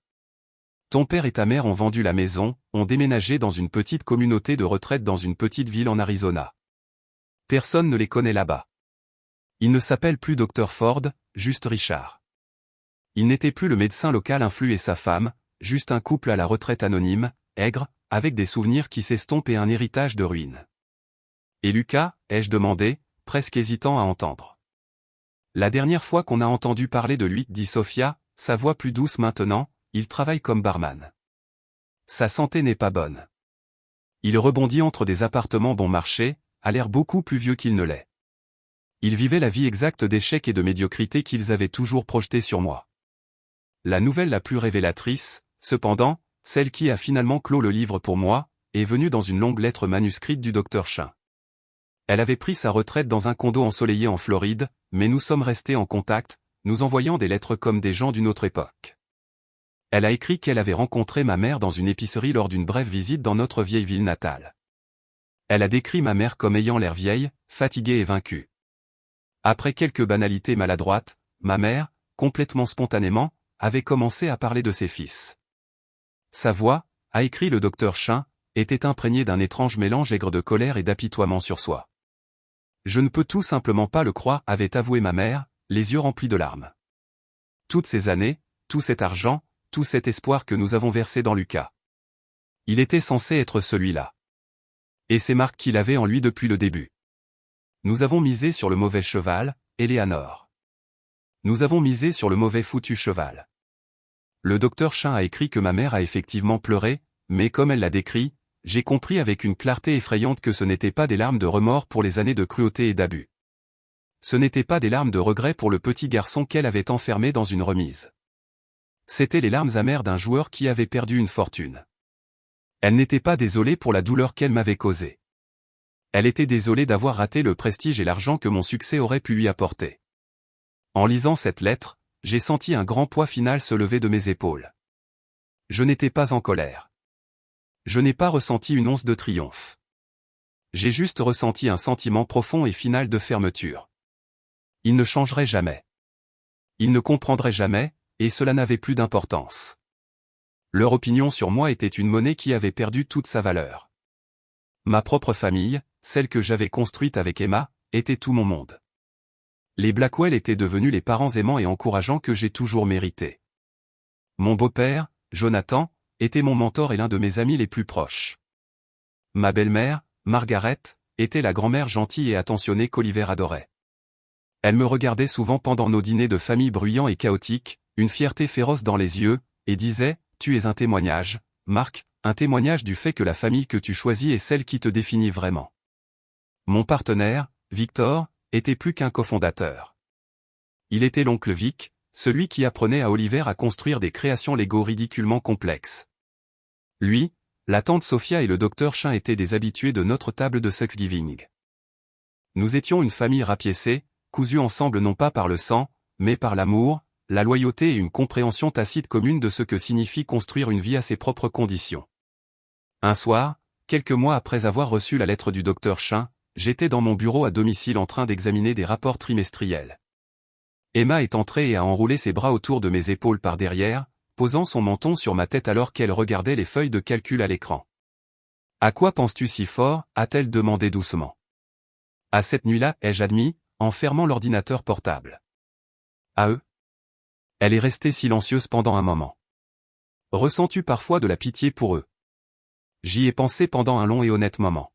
Ton père et ta mère ont vendu la maison, ont déménagé dans une petite communauté de retraite dans une petite ville en Arizona. Personne ne les connaît là-bas. Il ne s'appelle plus Dr Ford, juste Richard. Il n'était plus le médecin local influent et sa femme, juste un couple à la retraite anonyme, aigre, avec des souvenirs qui s'estompent et un héritage de ruines. Et Lucas, ai-je demandé, presque hésitant à entendre. La dernière fois qu'on a entendu parler de lui, dit Sophia, sa voix plus douce maintenant, il travaille comme barman. Sa santé n'est pas bonne. Il rebondit entre des appartements bon marché, a l'air beaucoup plus vieux qu'il ne l'est. Il vivait la vie exacte d'échec et de médiocrité qu'ils avaient toujours projetée sur moi. La nouvelle la plus révélatrice, cependant, celle qui a finalement clos le livre pour moi, est venue dans une longue lettre manuscrite du docteur Chin. Elle avait pris sa retraite dans un condo ensoleillé en Floride, mais nous sommes restés en contact, nous envoyant des lettres comme des gens d'une autre époque. Elle a écrit qu'elle avait rencontré ma mère dans une épicerie lors d'une brève visite dans notre vieille ville natale. Elle a décrit ma mère comme ayant l'air vieille, fatiguée et vaincue. Après quelques banalités maladroites, ma mère, complètement spontanément, avait commencé à parler de ses fils. Sa voix, a écrit le docteur Chin, était imprégnée d'un étrange mélange aigre de colère et d'apitoiement sur soi. Je ne peux tout simplement pas le croire, avait avoué ma mère, les yeux remplis de larmes. Toutes ces années, tout cet argent, tout cet espoir que nous avons versé dans Lucas. Il était censé être celui-là. Et c'est Marc qui l'avait en lui depuis le début. Nous avons misé sur le mauvais cheval, Eleanor. Nous avons misé sur le mauvais foutu cheval. Le docteur Chin a écrit que ma mère a effectivement pleuré, mais comme elle l'a décrit, j'ai compris avec une clarté effrayante que ce n'était pas des larmes de remords pour les années de cruauté et d'abus. Ce n'étaient pas des larmes de regret pour le petit garçon qu'elle avait enfermé dans une remise. C'étaient les larmes amères d'un joueur qui avait perdu une fortune. Elle n'était pas désolée pour la douleur qu'elle m'avait causée. Elle était désolée d'avoir raté le prestige et l'argent que mon succès aurait pu lui apporter. En lisant cette lettre, j'ai senti un grand poids final se lever de mes épaules. Je n'étais pas en colère. Je n'ai pas ressenti une once de triomphe. J'ai juste ressenti un sentiment profond et final de fermeture. Il ne changerait jamais. Il ne comprendrait jamais, et cela n'avait plus d'importance. Leur opinion sur moi était une monnaie qui avait perdu toute sa valeur. Ma propre famille, celle que j'avais construite avec Emma, était tout mon monde. Les Blackwell étaient devenus les parents aimants et encourageants que j'ai toujours mérités. Mon beau-père, Jonathan, était mon mentor et l'un de mes amis les plus proches. Ma belle-mère, Margaret, était la grand-mère gentille et attentionnée qu'Oliver adorait. Elle me regardait souvent pendant nos dîners de famille bruyants et chaotiques, une fierté féroce dans les yeux, et disait « Tu es un témoignage, Marc, un témoignage du fait que la famille que tu choisis est celle qui te définit vraiment. » Mon partenaire, Victor, était plus qu'un cofondateur. Il était l'oncle Vic, celui qui apprenait à Oliver à construire des créations Lego ridiculement complexes. Lui, la tante Sophia et le docteur Chin étaient des habitués de notre table de Thanksgiving. Nous étions une famille rapiécée, cousus ensemble non pas par le sang, mais par l'amour, la loyauté et une compréhension tacite commune de ce que signifie construire une vie à ses propres conditions. Un soir, quelques mois après avoir reçu la lettre du docteur Chin, j'étais dans mon bureau à domicile en train d'examiner des rapports trimestriels. Emma est entrée et a enroulé ses bras autour de mes épaules par derrière, posant son menton sur ma tête alors qu'elle regardait les feuilles de calcul à l'écran. « À quoi penses-tu si fort ?» a-t-elle demandé doucement. « À cette nuit-là, ai-je admis, en fermant l'ordinateur portable. »« À eux ?» Elle est restée silencieuse pendant un moment. « Ressens-tu parfois de la pitié pour eux ?» J'y ai pensé pendant un long et honnête moment.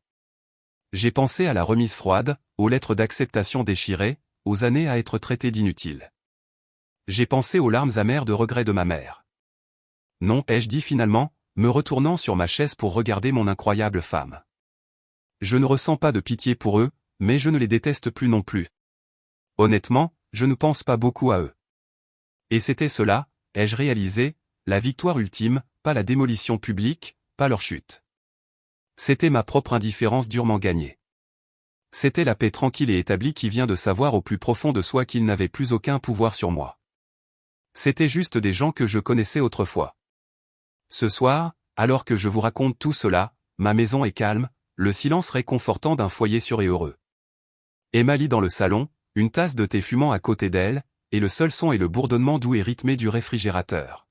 J'ai pensé à la remise froide, aux lettres d'acceptation déchirées, aux années à être traitées d'inutiles. J'ai pensé aux larmes amères de regret de ma mère. Non, ai-je dit finalement, me retournant sur ma chaise pour regarder mon incroyable femme. Je ne ressens pas de pitié pour eux, mais je ne les déteste plus non plus. Honnêtement, je ne pense pas beaucoup à eux. Et c'était cela, ai-je réalisé, la victoire ultime, pas la démolition publique, pas leur chute. C'était ma propre indifférence durement gagnée. C'était la paix tranquille et établie qui vient de savoir au plus profond de soi qu'ils n'avaient plus aucun pouvoir sur moi. C'étaient juste des gens que je connaissais autrefois. Ce soir, alors que je vous raconte tout cela, ma maison est calme, le silence réconfortant d'un foyer sûr et heureux. Emma lit dans le salon, une tasse de thé fumant à côté d'elle, et le seul son est le bourdonnement doux et rythmé du réfrigérateur.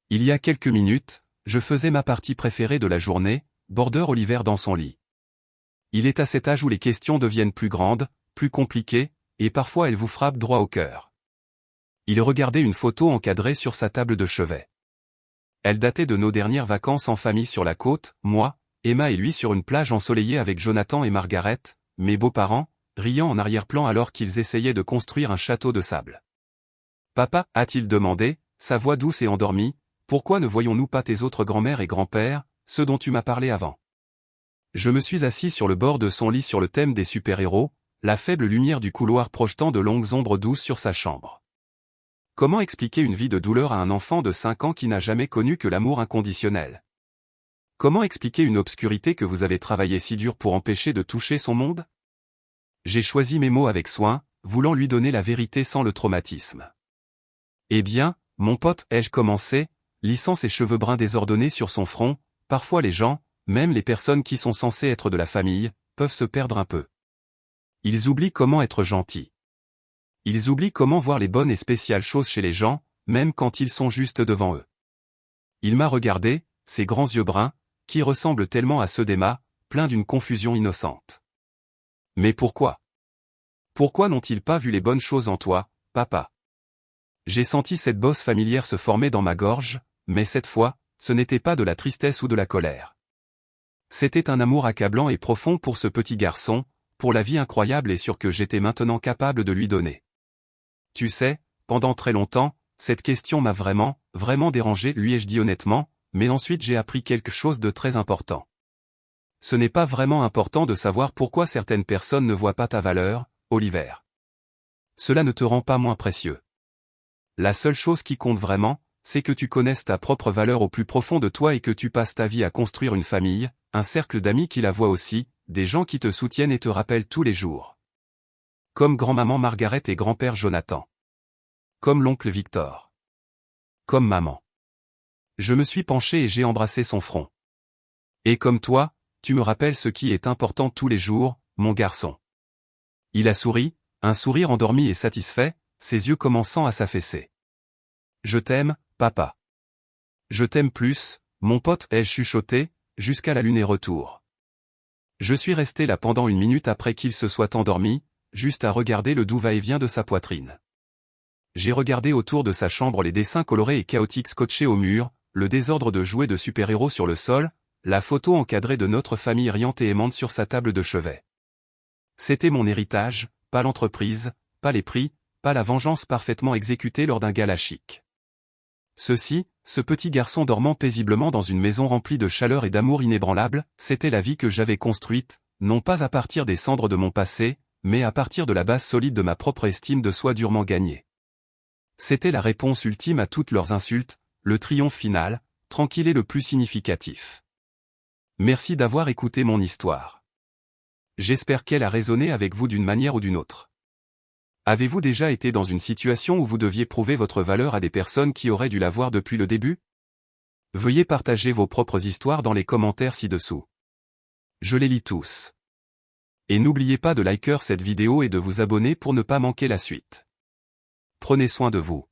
Il y a quelques minutes, je faisais ma partie préférée de la journée, border Oliver dans son lit. Il est à cet âge où les questions deviennent plus grandes, plus compliquées, et parfois elles vous frappent droit au cœur. Il regardait une photo encadrée sur sa table de chevet. Elle datait de nos dernières vacances en famille sur la côte, moi, Emma et lui sur une plage ensoleillée avec Jonathan et Margaret, mes beaux-parents, riant en arrière-plan alors qu'ils essayaient de construire un château de sable. « Papa, a-t-il demandé, sa voix douce et endormie, pourquoi ne voyons-nous pas tes autres grand-mères et grands-pères, ceux dont tu m'as parlé avant ?» Je me suis assis sur le bord de son lit sur le thème des super-héros, la faible lumière du couloir projetant de longues ombres douces sur sa chambre. Comment expliquer une vie de douleur à un enfant de 5 ans qui n'a jamais connu que l'amour inconditionnel? Comment expliquer une obscurité que vous avez travaillé si dur pour empêcher de toucher son monde? J'ai choisi mes mots avec soin, voulant lui donner la vérité sans le traumatisme. Eh bien, mon pote, ai-je commencé, lissant ses cheveux bruns désordonnés sur son front, parfois les gens, même les personnes qui sont censées être de la famille, peuvent se perdre un peu. Ils oublient comment être gentils. Ils oublient comment voir les bonnes et spéciales choses chez les gens, même quand ils sont juste devant eux. Il m'a regardé, ses grands yeux bruns, qui ressemblent tellement à ceux d'Emma, pleins d'une confusion innocente. Mais pourquoi? Pourquoi n'ont-ils pas vu les bonnes choses en toi, papa? J'ai senti cette bosse familière se former dans ma gorge, mais cette fois, ce n'était pas de la tristesse ou de la colère. C'était un amour accablant et profond pour ce petit garçon, pour la vie incroyable et sûre que j'étais maintenant capable de lui donner. Tu sais, pendant très longtemps, cette question m'a vraiment dérangé, lui ai-je dit honnêtement, mais ensuite j'ai appris quelque chose de très important. Ce n'est pas vraiment important de savoir pourquoi certaines personnes ne voient pas ta valeur, Oliver. Cela ne te rend pas moins précieux. La seule chose qui compte vraiment, c'est que tu connaisses ta propre valeur au plus profond de toi et que tu passes ta vie à construire une famille, un cercle d'amis qui la voient aussi, des gens qui te soutiennent et te rappellent tous les jours. Comme grand-maman Margaret et grand-père Jonathan. Comme l'oncle Victor. Comme maman. Je me suis penché et j'ai embrassé son front. Et comme toi, tu me rappelles ce qui est important tous les jours, mon garçon. Il a souri, un sourire endormi et satisfait, ses yeux commençant à s'affaisser. Je t'aime, papa. Je t'aime plus, mon pote, ai-je chuchoté, jusqu'à la lune et retour. Je suis resté là pendant 1 minute après qu'il se soit endormi, juste à regarder le doux va-et-vient de sa poitrine. J'ai regardé autour de sa chambre les dessins colorés et chaotiques scotchés au mur, le désordre de jouets de super-héros sur le sol, la photo encadrée de notre famille riante et aimante sur sa table de chevet. C'était mon héritage, pas l'entreprise, pas les prix, pas la vengeance parfaitement exécutée lors d'un gala chic. Ce petit garçon dormant paisiblement dans une maison remplie de chaleur et d'amour inébranlable, c'était la vie que j'avais construite, non pas à partir des cendres de mon passé, mais à partir de la base solide de ma propre estime de soi durement gagnée. C'était la réponse ultime à toutes leurs insultes, le triomphe final, tranquille et le plus significatif. Merci d'avoir écouté mon histoire. J'espère qu'elle a résonné avec vous d'une manière ou d'une autre. Avez-vous déjà été dans une situation où vous deviez prouver votre valeur à des personnes qui auraient dû l'avoir depuis le début? Veuillez partager vos propres histoires dans les commentaires ci-dessous. Je les lis tous. Et n'oubliez pas de liker cette vidéo et de vous abonner pour ne pas manquer la suite. Prenez soin de vous.